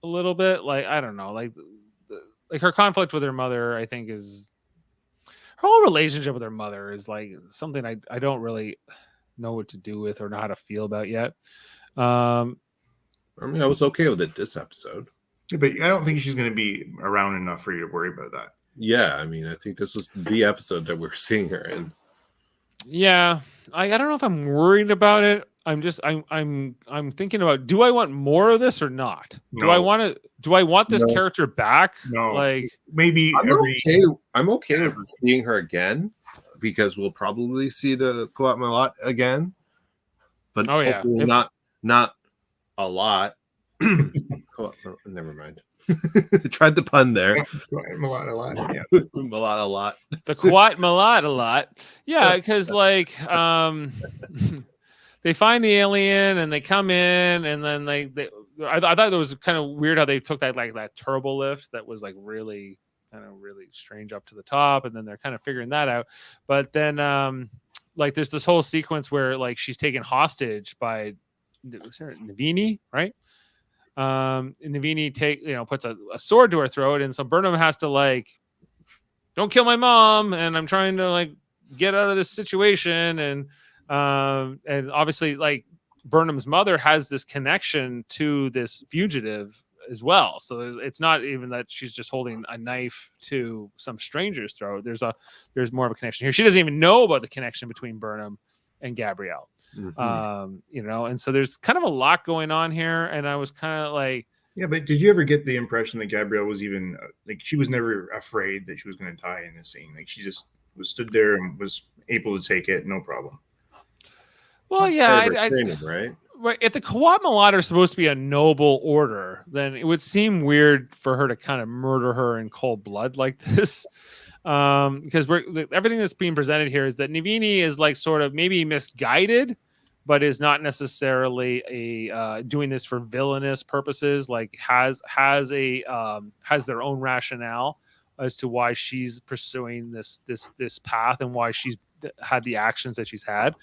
little bit. I don't know, her conflict with her mother, I think, is her whole relationship with her mother is something I don't really know what to do with or know how to feel about yet. I mean, I was okay with it this episode, but I don't think she's going to be around enough for you to worry about that. Yeah, I mean, I think this was the episode that we're seeing her in. Yeah, I don't know if I'm worried about it I'm thinking about, do I want more of this or not? Do No. I want this No. character back? No, Like, maybe I'm okay with seeing her again because we'll probably see the Kawat Malat again, but Oh, yeah. hopefully not a lot. Never mind. Tried the pun there. a lot. Yeah. A lot. The Kawat Malat a lot. Yeah, because like they find the alien and they come in and then I thought it was kind of weird how they took that turbo lift that was like really strange up to the top, and then they're kind of figuring that out. But then like there's this whole sequence where like she's taken hostage by Navini, right? And Navini puts a sword to her throat, and so Burnham has to like, don't kill my mom, and I'm trying to like get out of this situation, and obviously like Burnham's mother has this connection to this fugitive as well, so it's not even that she's just holding a knife to some stranger's throat. There's more of a connection here. She doesn't even know about the connection between Burnham and Gabrielle. Mm-hmm. And so there's kind of a lot going on here, and I was kind of like, yeah, but did you ever get the impression that Gabrielle was even like, she was never afraid that she was going to die in this scene? Like, she just stood there and was able to take it, no problem. Well, yeah, training, right? Right. If the Kawat Malat are supposed to be a noble order, then it would seem weird for her to kind of murder her in cold blood like this. Because everything that's being presented here is that Navini is like sort of maybe misguided, but is not necessarily doing this for villainous purposes. Like has their own rationale as to why she's pursuing this path and why she's had the actions that she's had.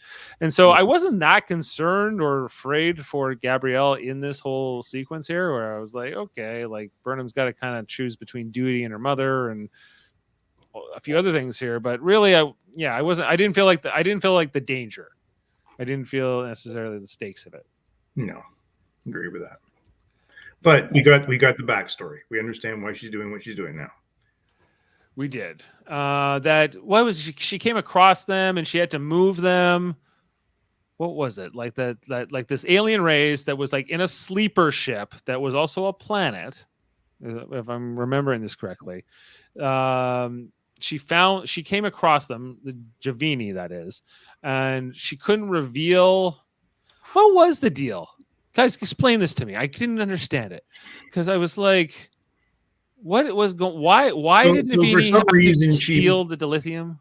And so I wasn't that concerned or afraid for Gabrielle in this whole sequence here, where I was like, okay, like Burnham's got to kind of choose between duty and her mother and a few other things here. But really, I didn't feel like the danger. I didn't feel necessarily the stakes of it. No, agree with that. But we got the backstory. We understand why she's doing what she's doing now. We did. She came across them and she had to move them. What was it? Like like this alien race that was like in a sleeper ship that was also a planet, if I'm remembering this correctly. She came across them, the Javini, that is, and she couldn't reveal what was the deal. Guys, explain this to me. I didn't understand it because I was like, what it was going? Why did Navini have to steal the dilithium?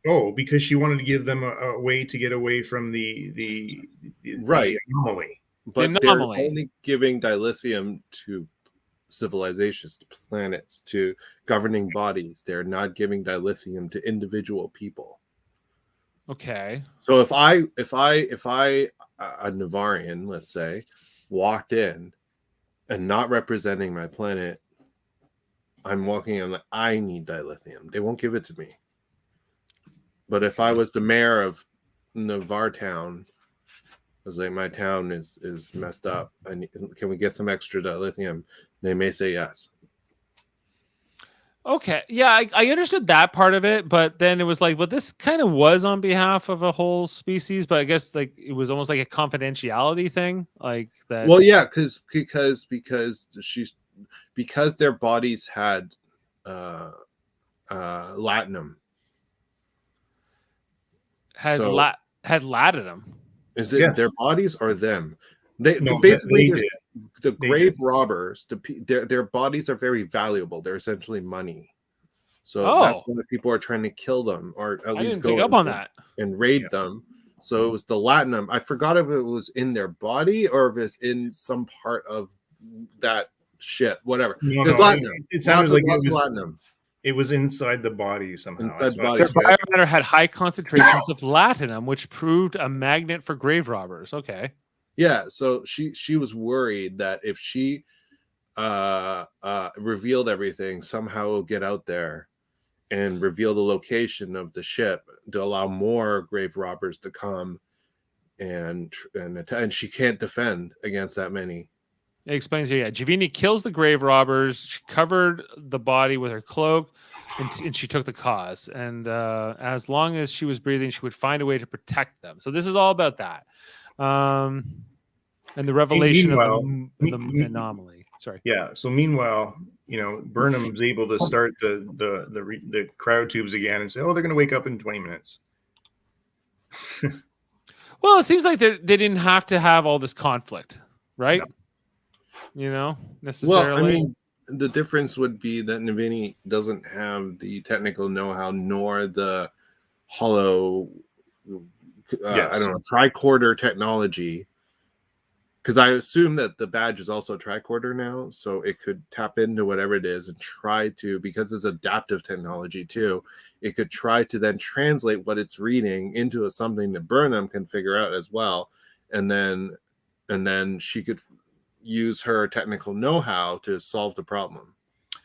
Oh, because she wanted to give them a way to get away from the anomaly. But they're only giving dilithium to civilizations, to planets, to governing bodies. They're not giving dilithium to individual people. Okay. So if I a Navarian, let's say, walked in and not representing my planet, I'm walking in like, I need dilithium. They won't give it to me. But if I was the mayor of Navar Town, I was like, my town is messed up. Can we get some extra dilithium? They may say yes. Okay. Yeah, I understood that part of it, but then it was like, well, this kind of was on behalf of a whole species, but I guess like it was almost like a confidentiality thing, like that. Well, yeah, because their bodies had latinum. Had latinum. Is it their bodies or them? They the grave robbers. Their bodies are very valuable. They're essentially money. So that's why people are trying to kill them, or at least go up on that and raid them. So it was the latinum. I forgot if it was in their body or if it's in some part of that shit. Whatever. There's latinum. It sounded like latinum. It was inside the body somehow. Inside the body. Their biomatter had high concentrations of latinum, which proved a magnet for grave robbers. Okay. Yeah, so she was worried that if she revealed everything, somehow it'll get out there and reveal the location of the ship to allow more grave robbers to come and she can't defend against that many. It explains here. Yeah, Giovanni kills the grave robbers. She covered the body with her cloak, and she took the cause. And as long as she was breathing, she would find a way to protect them. So this is all about that. And the revelation of the anomaly. Sorry. Yeah. So meanwhile, Burnham's able to start the cryo tubes again and say, "Oh, they're going to wake up in 20 minutes." Well, it seems like they didn't have to have all this conflict, right? No. Necessarily. Well, I mean, the difference would be that Navini doesn't have the technical know-how nor the hollow, I don't know, tricorder technology. Because I assume that the badge is also tricorder now, so it could tap into whatever it is and try to, because it's adaptive technology too, it could try to then translate what it's reading into something that Burnham can figure out as well, and then she could use her technical know-how to solve the problem.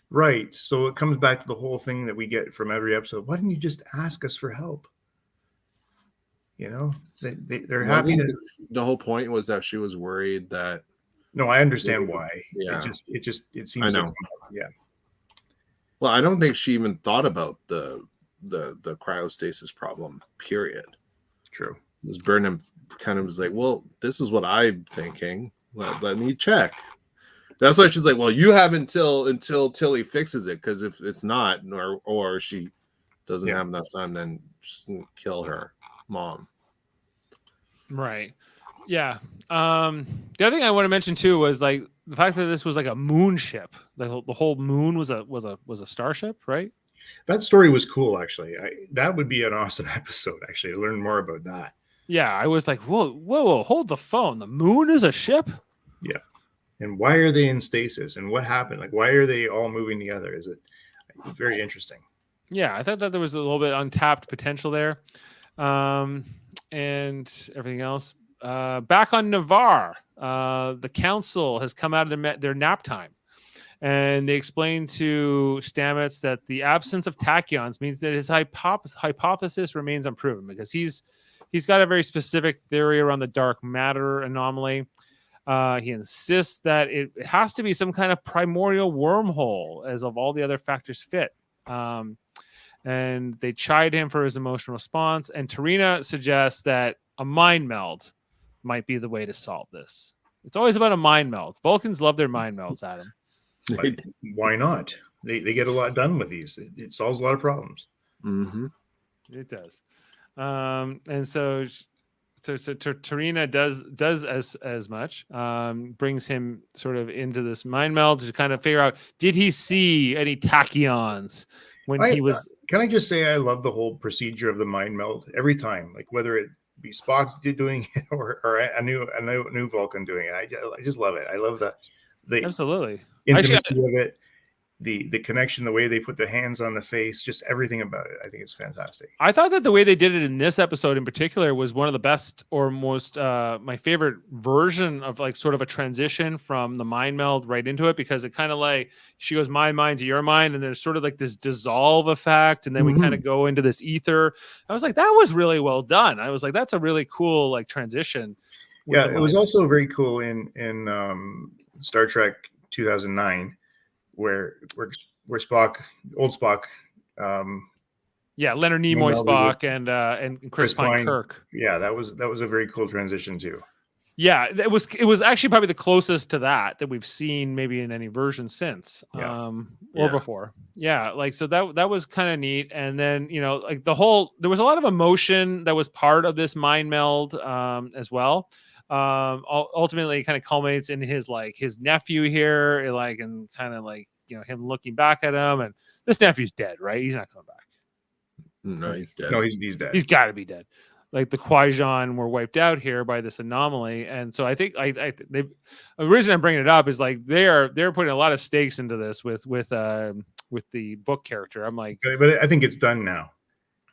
Right. So it comes back to the whole thing that we get from every episode. Why didn't you just ask us for help? They're happy to. The whole point was that she was worried that. No, I understand why. Yeah. It seems. I know. Yeah. Well, I don't think she even thought about the cryostasis problem. Period. True. Because Burnham kind of was like, "Well, this is what I'm thinking. Let me check." That's why she's like, "Well, you have until Tilly fixes it, because if it's not, or she doesn't have enough time, then just kill her mom." Right. Yeah. The other thing I want to mention too was like the fact that this was like a moon ship. The whole moon was a starship, right? That story was cool, actually. That would be an awesome episode, actually, to learn more about that. Yeah, I was like, whoa, hold the phone. The moon is a ship? Yeah. And why are they in stasis? And what happened? Like, why are they all moving together? It's very interesting. Yeah, I thought that there was a little bit untapped potential there. And everything else. Back on Navarre, the council has come out of their nap time. And they explain to Stamets that the absence of tachyons means that his hypothesis remains unproven, because he's got a very specific theory around the dark matter anomaly. He insists that it has to be some kind of primordial wormhole, as of all the other factors fit. And they chide him for his emotional response. And Tarina suggests that a mind meld might be the way to solve this. It's always about a mind meld. Vulcans love their mind melds, Adam. Like, why not? They get a lot done with these. It solves a lot of problems. Mm-hmm. It does. And so Tarina does as much, brings him sort of into this mind meld to kind of figure out, did he see any tachyons when he was... Can I just say I love the whole procedure of the mind meld every time, like whether it be Spock doing it or a new Vulcan doing it. I just love it. I love the absolutely intimacy of it, the connection, the way they put the hands on the face, just everything about it. I think it's fantastic. I thought that the way they did it in this episode in particular was one of the best, or most my favorite version of like sort of a transition from the mind meld right into it, because it kind of like she goes my mind to your mind, and there's sort of like this dissolve effect, and then we kind of go into this ether. I was like, that was really well done. I was like, that's a really cool like transition. Yeah, it was also very cool in Star Trek 2009. Where Spock, old Spock, Leonard Nimoy Spock and Chris Pine Kirk. Yeah, that was a very cool transition too. Yeah, it was actually probably the closest to that we've seen maybe in any version since, or before. Yeah, like so that was kind of neat. And then like there was a lot of emotion that was part of this mind meld as well. Ultimately kind of culminates in his nephew here, and kind of him looking back at him, and this nephew's dead, right? He's not coming back. No, he's dead. No, he's dead. He's got to be dead. Like the Qui-Gon were wiped out here by this anomaly, and so I think the reason I'm bringing it up is like they're putting a lot of stakes into this with the book character. I'm like, but I think it's done now.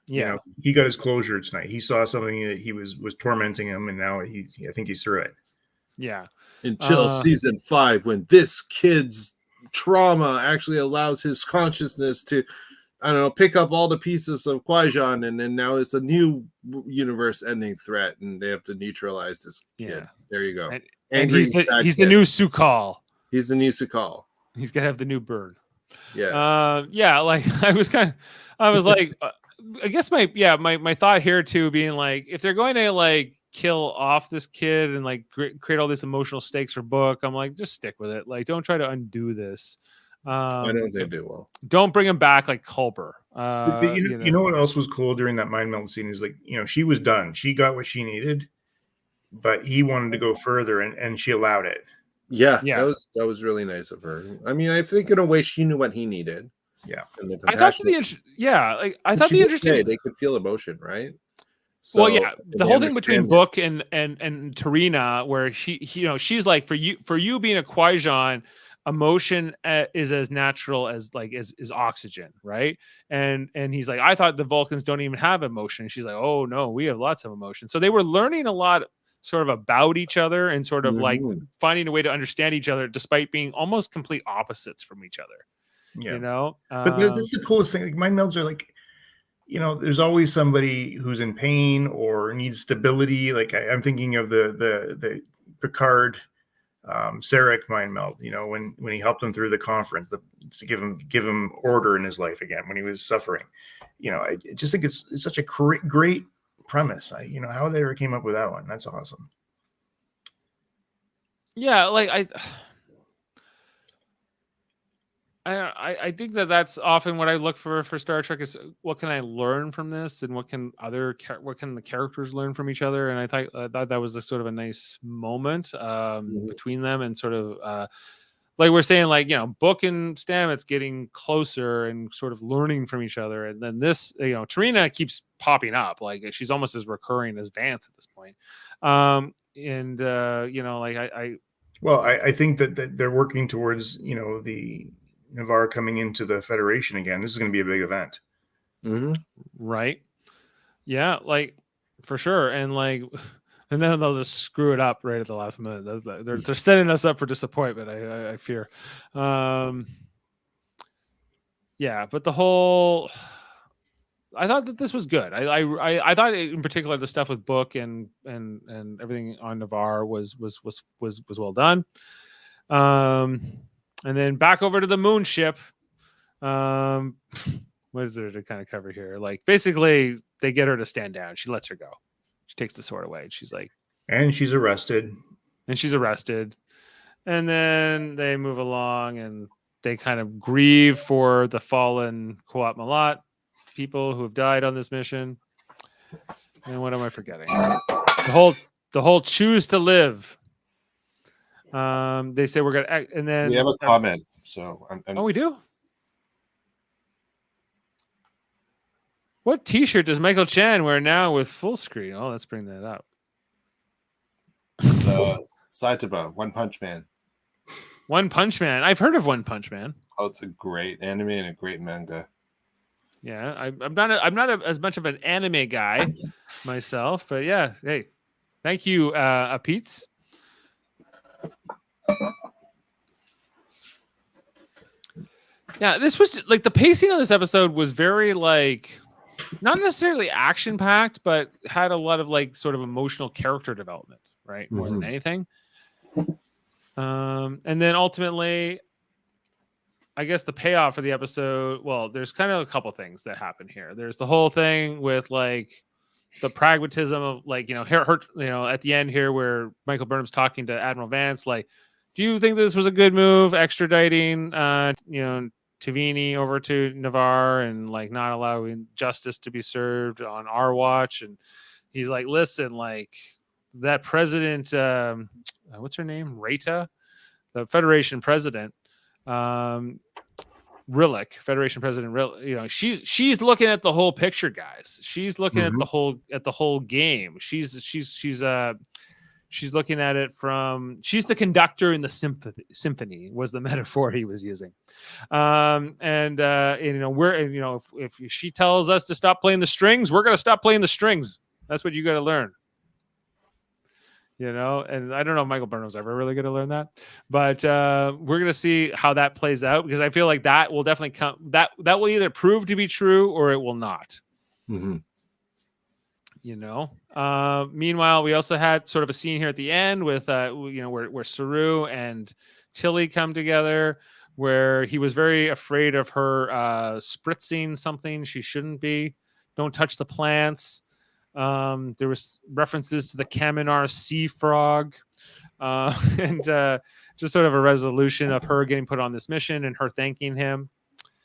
Yeah, he got his closure tonight. He saw something that he was tormenting him, and now I think he's through it. Yeah. Until season 5, when this kid's trauma actually allows his consciousness to, I don't know, pick up all the pieces of Qui-Gon, and then now it's a new universe-ending threat, and they have to neutralize this kid. Yeah. There you go. And Angry, he's the sad new kid. Sukal. He's the new Sukal. He's gonna have the new bird. Yeah. Yeah. Like I was like, I guess my thought here too being like, if they're going to like kill off this kid and like create all this emotional stakes for Book, I'm like, just stick with it. Like, don't try to undo this. I don't think they will. Don't bring him back like Culber. But you know what else was cool during that mind meld scene is like, she was done. She got what she needed, but he wanted to go further, and she allowed it. Yeah. That was really nice of her. I mean, I think in a way she knew what he needed. Yeah. And the I thought the interesting they could feel emotion, right? So, well, yeah, the whole thing between Book and Tarina, where she's like, for you being a Qui-Gon, emotion is as natural as like is oxygen, right? And he's like, I thought the Vulcans don't even have emotion. She's like, oh no, we have lots of emotion. So they were learning a lot sort of about each other and sort of like finding a way to understand each other despite being almost complete opposites from each other. Yeah. But this is the coolest thing. Like, mind melds are like, there's always somebody who's in pain or needs stability. Like I'm thinking of the Picard Sarek mind meld, when he helped him through the conference to give him order in his life again when he was suffering. I just think it's such a great premise. How they ever came up with that one. That's awesome. Yeah, like I think that's often what I look for Star Trek is what can I learn from this, and what can the characters learn from each other. And I thought that was a sort of a nice moment between them, and sort of like we're saying, like, Book and Stamets getting closer and sort of learning from each other. And then this, Tarina keeps popping up, like she's almost as recurring as Vance at this point. I think that they're working towards the Navarre coming into the Federation again. This is going to be a big event. Right. Yeah, like for sure. And like, and then they'll just screw it up right at the last minute. They're setting us up for disappointment, I fear. Yeah, but I thought that this was good. I thought in particular the stuff with Book and everything on Navarre was well done. And then back over to the moon ship. What is there to kind of cover here? Like basically they get her to stand down. She lets her go. She takes the sword away. And she's like, and she's arrested. And then they move along and they kind of grieve for the fallen Qowat Milat people who have died on this mission. And what am I forgetting? The whole choose to live. They say we're gonna act, and then we have a comment. So oh, we do. What T-shirt does Michael Chan wear now with full screen? Oh, let's bring that up. Saitama, One Punch Man. One Punch Man. I've heard of One Punch Man. Oh, it's a great anime and a great manga. Yeah, I'm not as much of an anime guy myself, but yeah. Hey, thank you, Pete's. Yeah, this was like the pacing of this episode was very like not necessarily action packed, but had a lot of like sort of emotional character development, right? More than anything. And then ultimately, I guess the payoff for the episode, well, there's kind of a couple things that happen here. There's the whole thing with like the pragmatism of like, at the end here where Michael Burnham's talking to Admiral Vance, like, do you think this was a good move, extraditing, Tavini over to Navarre and like not allowing justice to be served on our watch? And he's like, listen, like that president, what's her name? Rita, the Federation president, Rillick, Federation President Rillick, she's looking at the whole picture, guys. She's looking at the whole game. She's looking at it from, she's the conductor in the symphony was the metaphor he was using. If she tells us to stop playing the strings, we're going to stop playing the strings. That's what you got to learn. And I don't know if Michael Burnham's ever really going to learn that, but we're going to see how that plays out, because I feel like that will definitely come. That will either prove to be true or it will not. Meanwhile, we also had sort of a scene here at the end with where Saru and Tilly come together, where he was very afraid of her spritzing something she shouldn't be. Don't touch the plants. There was references to the Kaminar sea frog, and just sort of a resolution of her getting put on this mission and her thanking him.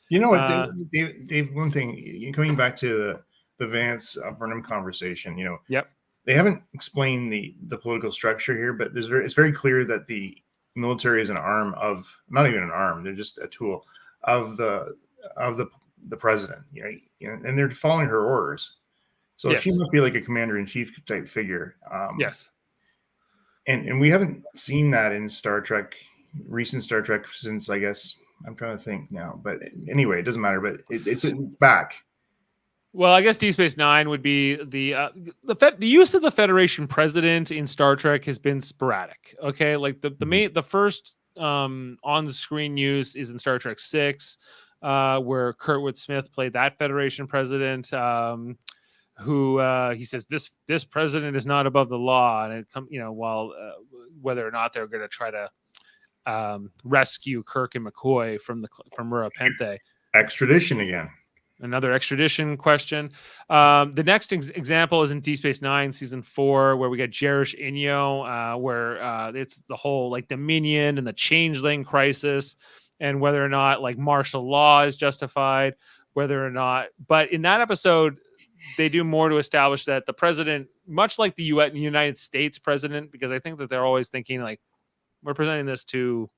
You know what, Dave, one thing, coming back to the Vance Burnham conversation, Yep. They haven't explained the political structure here, but it's very clear that the military is an arm of, not even an arm, they're just a tool of the president, and they're following her orders. So Yes. she must be like a commander-in-chief type figure. Yes. And we haven't seen that in recent Star Trek since, I guess, I'm trying to think now. But anyway, it doesn't matter. But it's back. Well, I guess Deep Space Nine would be the use of the Federation president in Star Trek has been sporadic. Okay, like the first on-screen use is in Star Trek 6, where Kurtwood Smith played that Federation president, who he says this president is not above the law, and while whether or not they're going to try to rescue Kirk and McCoy from Mura Penthe. Extradition again. Another extradition question. The next example is in Deep Space Nine, season 4, where we got Jerish Inyo, where it's the whole like Dominion and the changeling crisis, and whether or not like martial law is justified, whether or not. But in that episode, they do more to establish that the president, much like the United States president, because I think that they're always thinking like we're presenting this to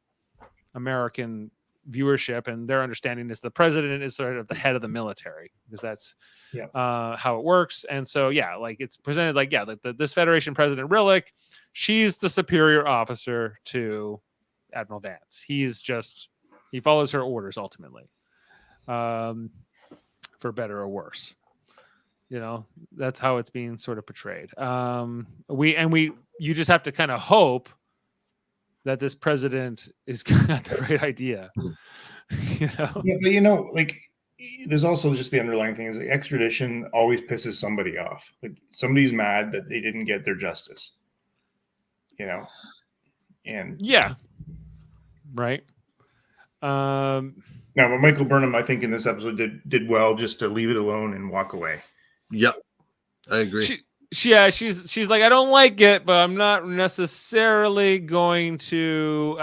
American viewership, and their understanding is the president is sort of the head of the military, because that's how it works. And so like it's presented like this Federation president Rillick, she's the superior officer to Admiral Vance. He follows her orders ultimately, for better or worse. That's how it's being sort of portrayed. You just have to kind of hope that this president is got the right idea. Yeah, but like there's also just the underlying thing is like, extradition always pisses somebody off. Like somebody's mad that they didn't get their justice. And right. Now, but Michael Burnham, I think in this episode did well just to leave it alone and walk away. Yep, I agree. She's like, I don't like it, but I'm not necessarily going to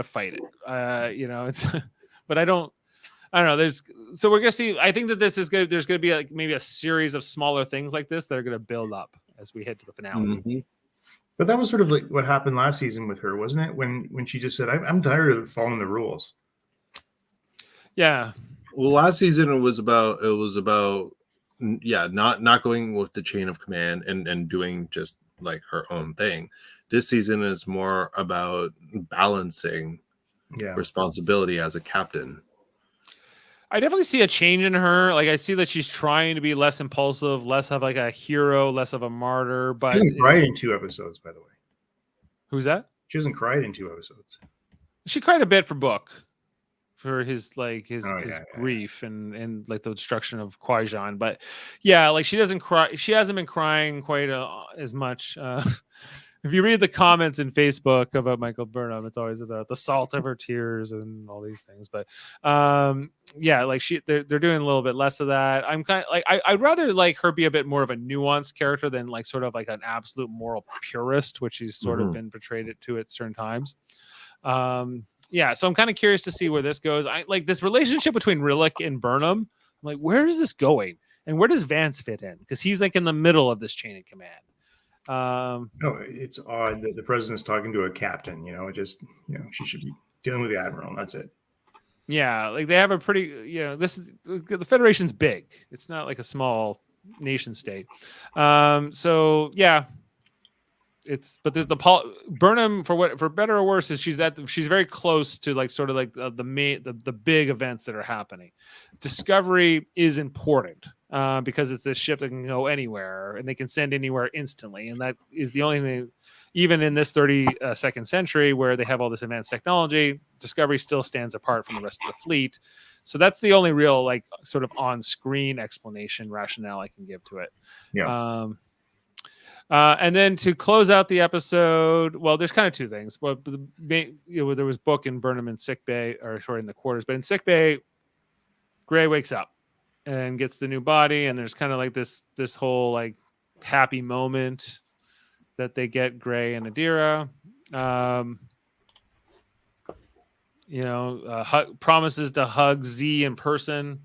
fight it. It's but I don't know. We're gonna see. I think that there's gonna be like maybe a series of smaller things like this that are gonna build up as we head to the finale. Mm-hmm. But that was sort of like what happened last season with her, wasn't it? When she just said, I'm tired of following the rules. Yeah. Well, last season it was about not going with the chain of command and doing just like her own thing. This season is more about balancing responsibility as a captain. I definitely see a change in her. Like I see that she's trying to be less impulsive, less of like a hero, less of a martyr. But she hasn't cried in 2 episodes, by the way. Who's that? She hasn't cried in 2 episodes. She cried a bit for Book. For his grief and like the destruction of Qui-Gon, but like she doesn't cry. She hasn't been crying quite as much. If you read the comments in Facebook about Michael Burnham, it's always about the salt of her tears and all these things. But like they're doing a little bit less of that. I'm kind of like I'd rather like her be a bit more of a nuanced character than like sort of like an absolute moral purist, which she's sort of been portrayed at certain times. So I'm kind of curious to see where this goes. I like this relationship between Rillick and Burnham. I'm like, where is this going? And where does Vance fit in? Because he's like in the middle of this chain of command. No, it's odd that the president's talking to a captain. She should be dealing with the admiral, and that's it. Yeah, like they have a pretty, the Federation's big. It's not like a small nation state. But there's Burnham for better or worse is she's very close to like sort of like the big events that are happening. Discovery is important because it's this ship that can go anywhere and they can send anywhere instantly, and that is the only thing. Even in this 32nd century where they have all this advanced technology, Discovery still stands apart from the rest of the fleet. So that's the only real like sort of on-screen explanation rationale I can give to it. Yeah. And then to close out the episode, well, there's kind of two things. Well, there was Book and Burnham in sick bay, or sorry, in the quarters, but in sick bay, Gray wakes up and gets the new body, and there's kind of like this whole like happy moment that they get, Gray and Adira. Promises to hug Z in person.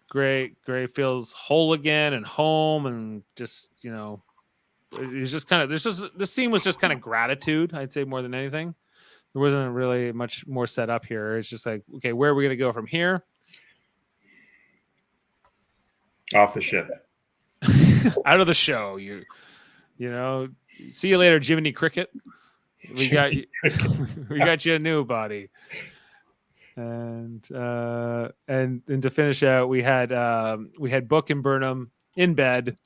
Gray feels whole again and home, and just it's just kind of this scene was just kind of gratitude, I'd say, more than anything. There wasn't really much more set up here. It's just like, okay, where are we gonna go from here? Off the ship. Out of the show. You see you later, Jiminy Cricket. We got you. We got you a new body. And to finish out, we had Book and Burnham in bed,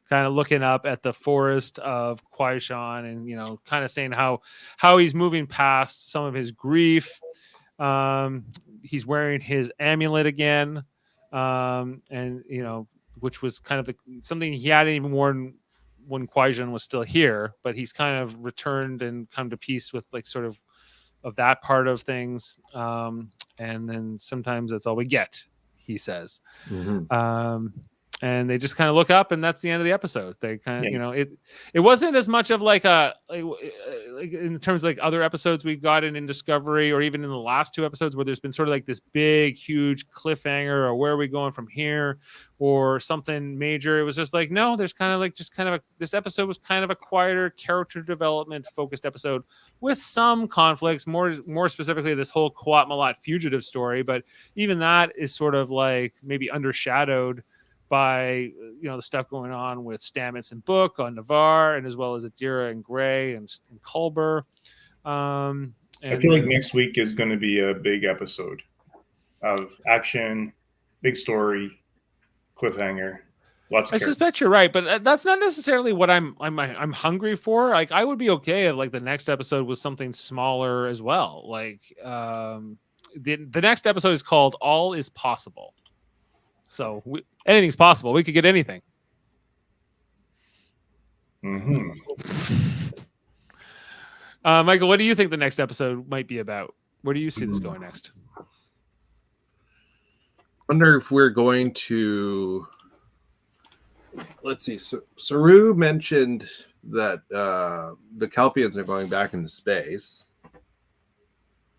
kind of looking up at the forest of Kwai-Shan, and kind of saying how he's moving past some of his grief. He's wearing his amulet again, and which was kind of something he hadn't even worn when Kwai-Shan was still here, but he's kind of returned and come to peace with like sort of that part of things. And then sometimes that's all we get, he says. Mm-hmm. And they just kind of look up, and that's the end of the episode. They kind of, it wasn't as much of like in terms of like other episodes we've gotten in Discovery, or even in the last two episodes, where there's been sort of like this big, huge cliffhanger, or where are we going from here, or something major. It was just like, no, there's kind of like this episode was kind of a quieter character development focused episode with some conflicts, more specifically this whole Qowat Milat fugitive story. But even that is sort of like maybe undershadowed by the stuff going on with Stamets and Book on Navarre, and as well as Adira and Gray and Culber. I feel like next week is going to be a big episode of action, big story, cliffhanger. Lots of I suspect you're right, but that's not necessarily what I'm hungry for. Like, I would be okay if like the next episode was something smaller as well. Like the next episode is called All Is Possible. So anything's possible. We could get anything. Mm-hmm. Michael, what do you think the next episode might be about? Where do you see this going next? Wonder if we're going to. Let's see. So Saru mentioned that the Kelpians are going back into space.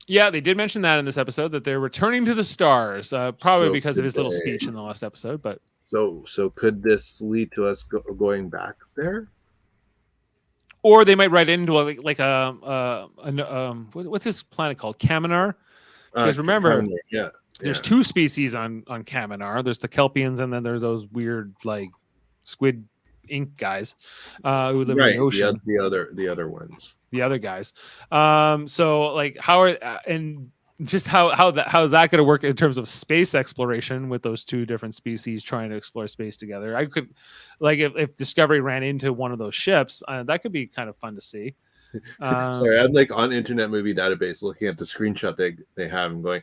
Yeah, they did mention that in this episode, that they're returning to the stars, probably because of his little speech in the last episode. But so could this lead to us going back there? Or they might write into what's this planet called? Kaminar? Because remember, there's two species on Kaminar. There's the Kelpians, and then there's those weird like squid ink guys who live in the ocean. The other ones. The other guys. So like how is that going to work in terms of space exploration with those two different species trying to explore space together? I could like if Discovery ran into one of those ships, that could be kind of fun to see. Sorry, I'm like on Internet Movie Database looking at the screenshot they have and going,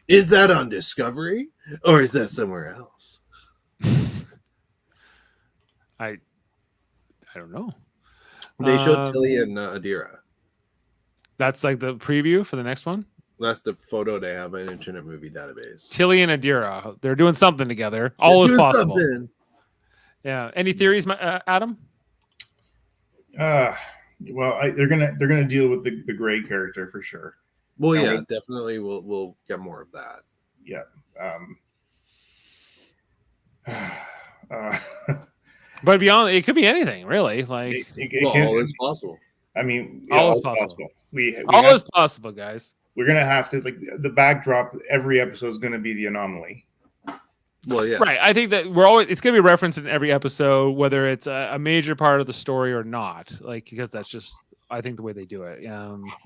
is that on Discovery or is that somewhere else? I don't know. They showed Tilly and Adira. That's like the preview for the next one? That's the photo they have on Internet Movie Database. Tilly and Adira. They're doing something together. All is possible. Something. Yeah. Any theories, Adam? Well, they're gonna deal with the Gray character for sure. Well, yeah, definitely. We'll get more of that. Yeah. But beyond, it could be anything, really. Like all is possible. I mean, all is possible. All is possible, guys. We're gonna have to like the backdrop. Every episode is gonna be the anomaly. Well, yeah, right. I think that it's gonna be referenced in every episode, whether it's a major part of the story or not. Like because that's just I think the way they do it.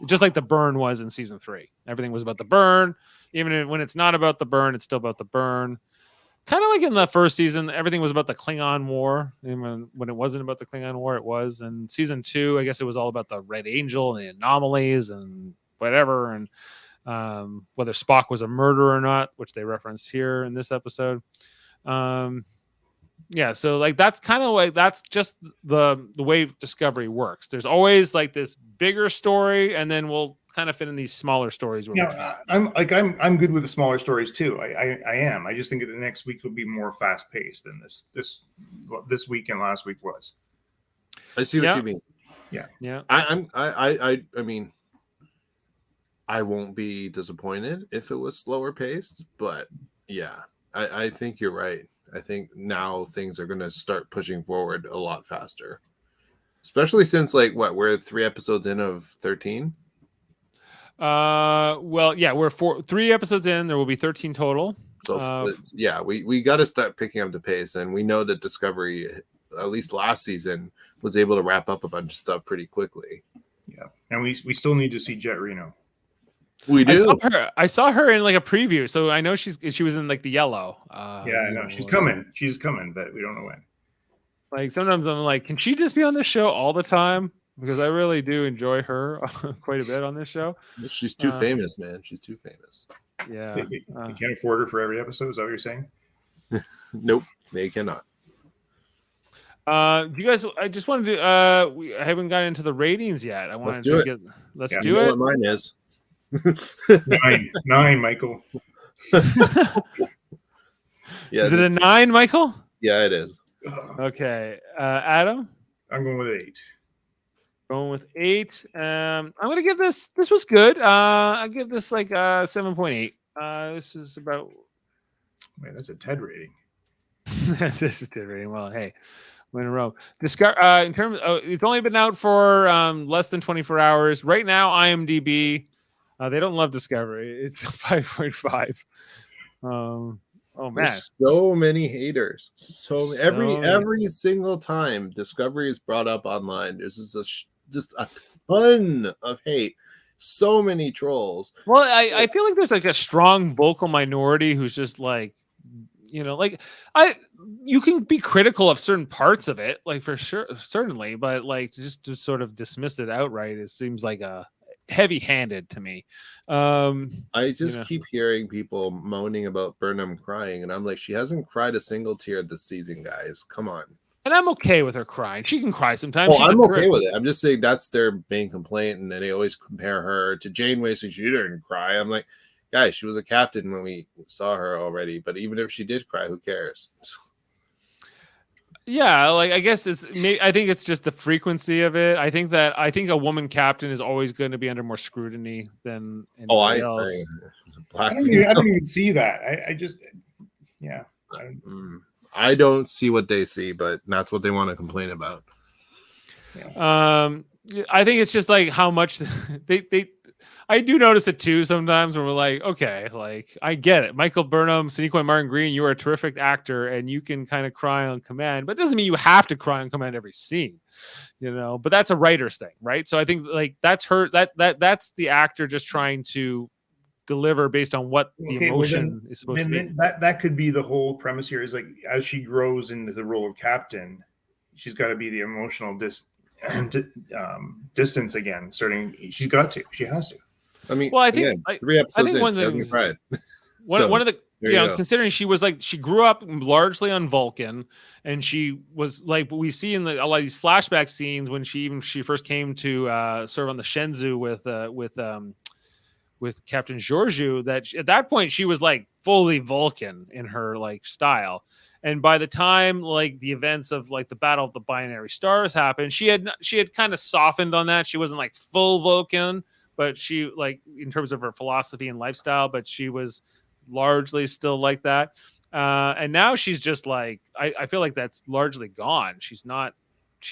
Just like the burn was in season 3. Everything was about the burn. Even when it's not about the burn, it's still about the burn. Kind of like in the first season, everything was about the Klingon War. And when it wasn't about the Klingon War, it was. And season 2, I guess it was all about the Red Angel and the anomalies and whatever. And whether Spock was a murderer or not, which they reference here in this episode. Yeah, so like that's kind of like that's just the way Discovery works. There's always like this bigger story, and then we'll kind of fit in these smaller stories. I'm good with the smaller stories too. I am. I just think that the next week will be more fast paced than this week and last week was. I see what you mean. Yeah. I mean, I won't be disappointed if it was slower paced, but yeah, I think you're right. I think now things are going to start pushing forward a lot faster, especially since we're 3 episodes in of 13. Well, yeah, we're 3 episodes in. There will be 13 total. So we got to start picking up the pace, and we know that Discovery, at least last season, was able to wrap up a bunch of stuff pretty quickly. Yeah, and we still need to see Jet Reno. We do. I saw her in like a preview, so I know she was in like the yellow. Yeah, I know she's coming. She's coming, but we don't know when. Like sometimes I'm like, can she just be on this show all the time? Because I really do enjoy her quite a bit on this show. She's too famous, man. She's too famous. Yeah, you can't afford her for every episode. Is that what you're saying? Nope, they cannot. You guys, I just wanted to. I haven't gotten into the ratings yet. I wanted to get. Let's do it. What mine is. 9, Michael. Yeah, is it a 9, Michael? Yeah, it is. Okay, Adam. I'm going with 8. Going with 8. I'm gonna give this. This was good. I give this like 7.8. This is about. Man, that's a TED rating. This is TED rating. Well, hey, we're in a row. In terms, it's only been out for less than 24 hours right now. IMDb. They don't love Discovery. It's 5.5. Oh man, there's so many haters. Every single time Discovery is brought up online, there's just a ton of hate. So many trolls. Well, I feel like there's like a strong vocal minority who's just like, you can be critical of certain parts of it, like for sure, certainly, but like just to sort of dismiss it outright, it seems like a heavy-handed to me. I just keep hearing people moaning about Burnham crying, and I'm like, she hasn't cried a single tear this season, guys. Come on. And I'm okay with her crying. She can cry sometimes. I'm okay with it. I'm just saying that's their main complaint, and then they always compare her to Janeway, so she didn't cry. I'm like, guys, she was a captain when we saw her already, but even if she did cry, who cares? Yeah, like I guess I think it's just the frequency of it. I think a woman captain is always going to be under more scrutiny than anybody else. I don't even see that. I don't see what they see, but that's what they want to complain about. Yeah. I think it's just like how much they I do notice it too sometimes when we're like, okay, like I get it. Michael Burnham, Sonequa Martin Green, you are a terrific actor and you can kind of cry on command, but it doesn't mean you have to cry on command every scene, but that's a writer's thing, right? So I think like that's that's the actor just trying to deliver based on what the emotion is supposed to be. That could be the whole premise here is like, as she grows into the role of captain, she's got to be the emotional distance again, she has to. I mean, well, I think 3 episodes I think one of the cried. one of the considering she grew up largely on Vulcan, and she was like we see in a lot of these flashback scenes when she first came to serve on the Shenzhou with Captain Georgiou, that at that point she was like fully Vulcan in her like style. And by the time like the events of like the Battle of the Binary Stars happened, she had kind of softened on that. She wasn't like full Vulcan, but she like in terms of her philosophy and lifestyle, but she was largely still like that. And now she's just like, I feel like that's largely gone. She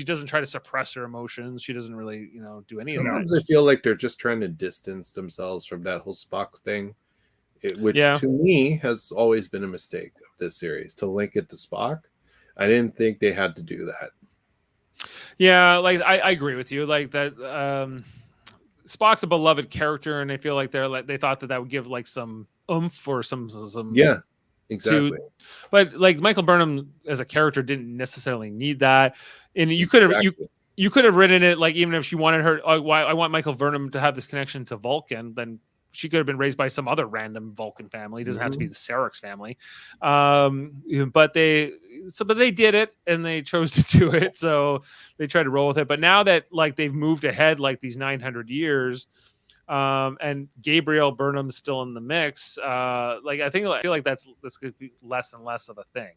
doesn't try to suppress her emotions. She doesn't really, do any of that. Sometimes I feel like they're just trying to distance themselves from that whole Spock thing. Which to me has always been a mistake of this series, to link it to Spock. I didn't think they had to do that. Yeah, like I agree with you. Like that, Spock's a beloved character, and I feel like they thought that would give like some oomph or some yeah, exactly. But like Michael Burnham as a character didn't necessarily need that, and you could have you could have written it like even if she wanted her. I want Michael Burnham to have this connection to Vulcan, then she could have been raised by some other random Vulcan family. It doesn't have to be the Sarek's family. But they did it, and they chose to do it. So they tried to roll with it. But now that like they've moved ahead like these 900 years, and Gabriel Burnham's still in the mix, I feel like that's going to be less and less of a thing.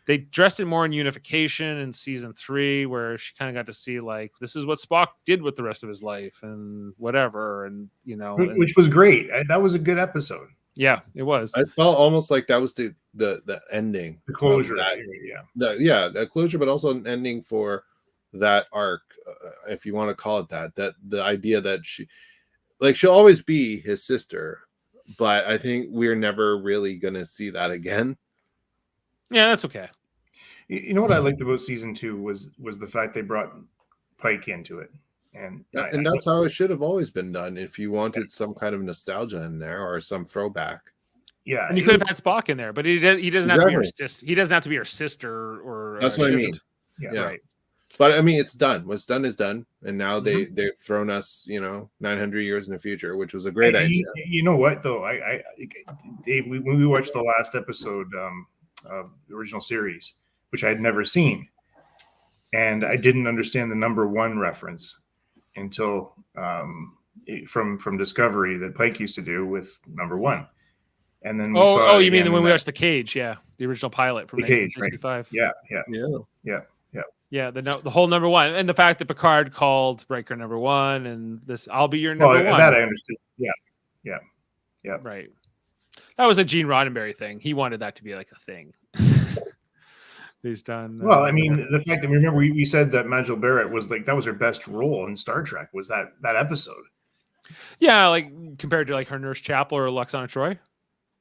They dressed it more in Unification in season 3, where she kind of got to see like this is what Spock did with the rest of his life and whatever, and which was great. That was a good episode. Yeah, it was. I felt almost like that was the ending, the closure. The closure, but also an ending for that arc, if you want to call it that. That the idea that she'll always be his sister, but I think we're never really gonna see that again. Yeah, that's okay. You know what I liked about season 2 was the fact they brought Pike into it, and that's how it should have always been done. If you wanted some kind of nostalgia in there or some throwback, and you could have had Spock in there, but he doesn't have to be your sister. He doesn't have to be your sister, or that's what I mean. Yeah, right. But I mean, it's done. What's done is done, and now they've thrown us, 900 years in the future, which was a great idea. You know what though, Dave, when we watched the last episode of the original series, which I had never seen, and I didn't understand the number 1 reference until from Discovery that Pike used to do with number 1, and then you mean when we watched The Cage? Yeah, the original pilot from 1965. Right? Yeah. The whole number 1, and the fact that Picard called Riker number 1, and this I'll be your number 1. That I understood. Yeah. Right. That was a Gene Roddenberry thing. He wanted that to be like a thing. He's done. Well, I mean, the fact that remember we said that Majel Barrett was like that was her best role in Star Trek was that episode. Yeah, like compared to like her Nurse Chapel or Lwaxana Troy.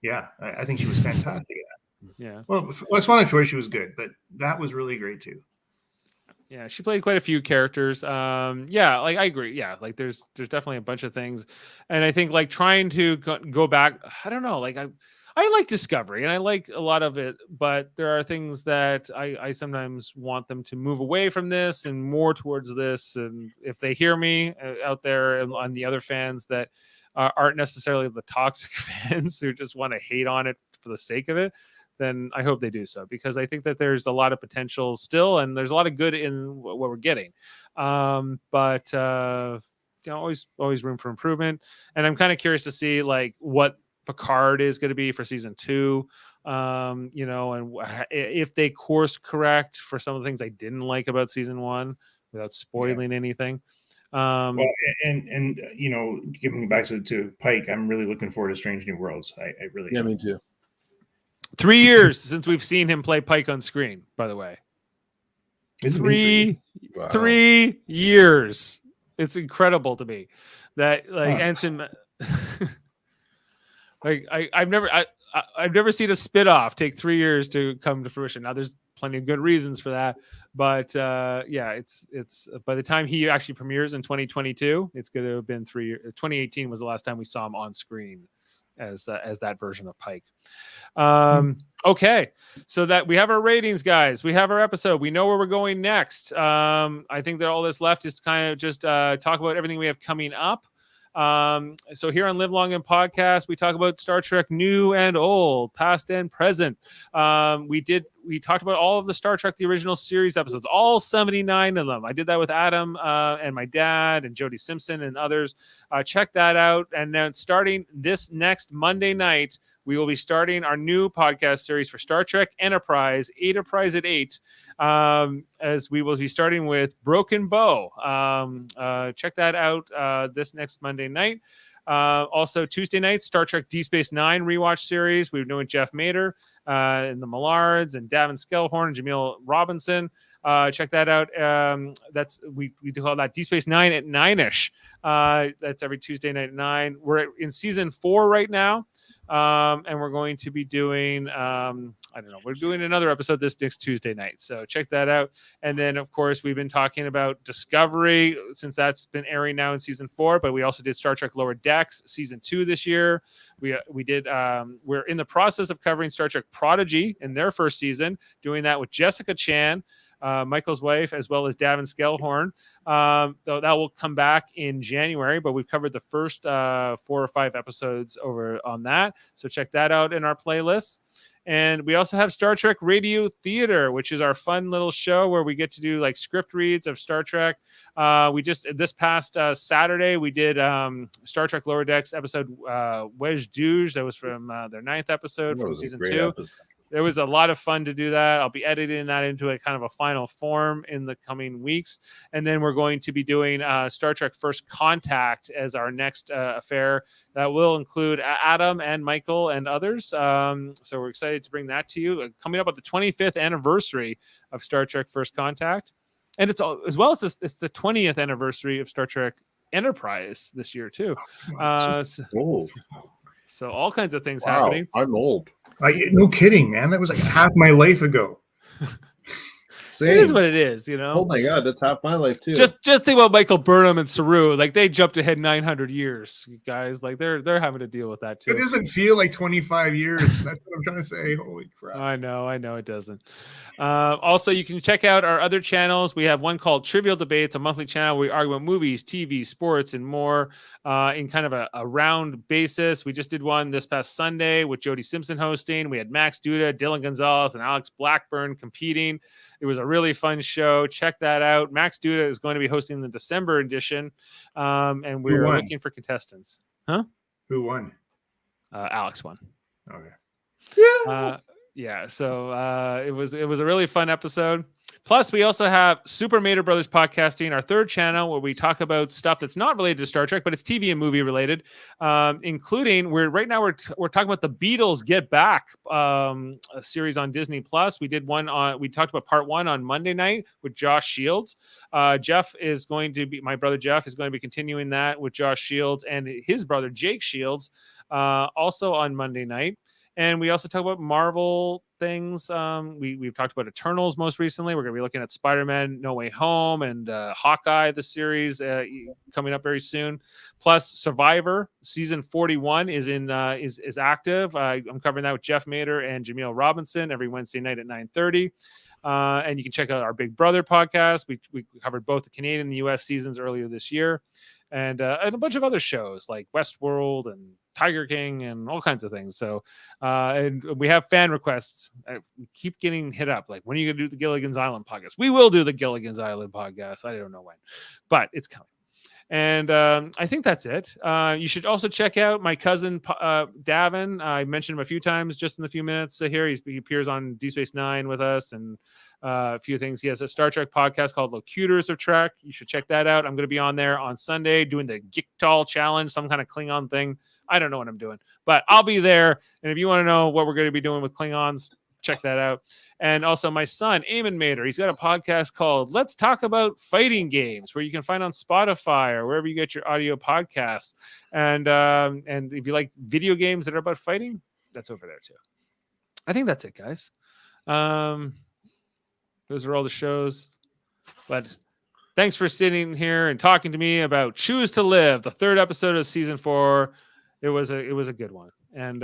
Yeah, I think she was fantastic at that. Yeah. Well, Lwaxana Troy, she was good, but that was really great too. Yeah, she played quite a few characters. I agree. Yeah, like there's definitely a bunch of things, and I think like trying to go back. I don't know. Like I like Discovery and I like a lot of it, but there are things that I sometimes want them to move away from this and more towards this. And if they hear me out there and on the other fans that aren't necessarily the toxic fans who just want to hate on it for the sake of it, then I hope they do so, because I think that there's a lot of potential still, and there's a lot of good in what we're getting. But always room for improvement. And I'm kind of curious to see like what Picard is going to be for season 2, and if they course correct for some of the things I didn't like about season 1 without spoiling anything. Well, and giving back to Pike, I'm really looking forward to Strange New Worlds. I really me too. 3 years since we've seen him play Pike on screen, by the way. 3 years. It's incredible to me that Ensign. I've never seen a spit-off take 3 years to come to fruition. Now there's plenty of good reasons for that, but it's by the time he actually premieres in 2022, it's going to have been 3 years. 2018 was the last time we saw him on screen as that version of Pike. Okay, so that we have our ratings, guys. We have our episode. We know where we're going next. I think that all that's left is to kind of just talk about everything we have coming up. So here on Live Long and Podcast, we talk about Star Trek new and old, past and present. We talked about all of the Star Trek the original series episodes, all 79 of them. I did that with Adam and my dad and Jody Simpson and others. Check that out. And then starting this next Monday night, we will be starting our new podcast series for Star Trek Enterprise at 8, as we will be starting with Broken Bow. Check that out this next Monday night. Also Tuesday night, Star Trek Deep Space Nine rewatch series. We're doing Jeff Mader and the Millards and Davin Skellhorn and Jaemeel Robinson. Check that out. We do call that Deep Space Nine at 9ish. That's every Tuesday night at 9. We're in season 4 right now. And we're going to be doing, we're doing another episode this next Tuesday night. So check that out. And then, of course, we've been talking about Discovery since that's been airing now in season 4, but we also did Star Trek Lower Decks season 2 this year. We're in the process of covering Star Trek Prodigy in their first season, doing that with Jessica Chan. Michael's wife, as well as Davin Skellhorn. Though that will come back in January, but we've covered the first 4 or 5 episodes over on that. So check that out in our playlist. And we also have Star Trek Radio Theater, which is our fun little show where we get to do like script reads of Star Trek. We just this past Saturday we did Star Trek Lower Decks episode Wedge Douche. That was from their 9th episode from season 2. Episode. It was a lot of fun to do that. I'll be editing that into a kind of a final form in the coming weeks. And then we're going to be doing Star Trek First Contact as our next affair. That will include Adam and Michael and others. So we're excited to bring that to you. Coming up at the 25th anniversary of Star Trek First Contact. And it's as well as it's the 20th anniversary of Star Trek Enterprise this year too. So all kinds of things happening. I'm old. No kidding, man. That was like half my life ago. It is what it is, you know. Oh my god, that's half my life too. Just think about Michael Burnham and Saru. Like they jumped ahead 900 years, guys. Like they're having to deal with that too. It doesn't feel like 25 years. That's what I'm trying to say. Holy crap! I know it doesn't. Also, you can check out our other channels. We have one called Trivial Debates, a monthly channel where we argue about movies, TV, sports, and more in kind of a round basis. We just did one this past Sunday with Jody Simpson hosting. We had Max Duda, Dylan Gonzalez, and Alex Blackburn competing. It was a really fun show. Check that out. Max Duda is going to be hosting the December edition, and we're looking for contestants. Huh? Who won? Alex won. Okay. Yeah. So it was a really fun episode. Plus, we also have Super Mater Brothers Podcasting, our 3rd channel, where we talk about stuff that's not related to Star Trek, but it's TV and movie related, including we're talking about the Beatles Get Back, a series on Disney Plus. We talked about part 1 on Monday night with Josh Shields. My brother Jeff is going to be continuing that with Josh Shields and his brother Jake Shields, also on Monday night. And we also talk about Marvel things. We've talked about Eternals most recently. We're going to be looking at Spider-Man No Way Home and Hawkeye, the series coming up very soon. Plus Survivor season 41 is active. I'm covering that with Jeff Mader and Jaemeel Robinson every Wednesday night at 9:30. And you can check out our Big Brother podcast. We covered both the Canadian and the US seasons earlier this year. And a bunch of other shows like Westworld and Tiger King and all kinds of things. So, and we have fan requests. We keep getting hit up. Like, when are you going to do the Gilligan's Island podcast? We will do the Gilligan's Island podcast. I don't know when, but it's coming. And I think that's it. You should also check out my cousin, Davin. I mentioned him a few times just in the few minutes here. He appears on D Space Nine with us and a few things. He has a Star Trek podcast called Locutors of Trek. You should check that out. I'm going to be on there on Sunday doing the Giktal challenge, some kind of Klingon thing. I don't know what I'm doing, but I'll be there. And if you want to know what we're going to be doing with Klingons, check that out. And also my son, Eamon Mader, he's got a podcast called Let's Talk About Fighting Games, where you can find on Spotify or wherever you get your audio podcasts. And if you like video games that are about fighting, that's over there too. I think that's it, guys. Those are all the shows. But thanks for sitting here and talking to me about Choose to Live, the 3rd episode of season 4. It was a good one. And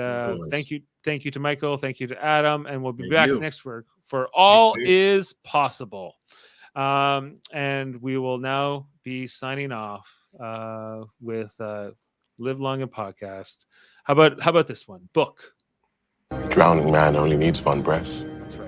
thank you to Michael, thank you to Adam, and we'll be back next week for All Is Possible. And we will now be signing off with Live Long and Podcast. How about this one? Book. A drowning man only needs one breath. That's right.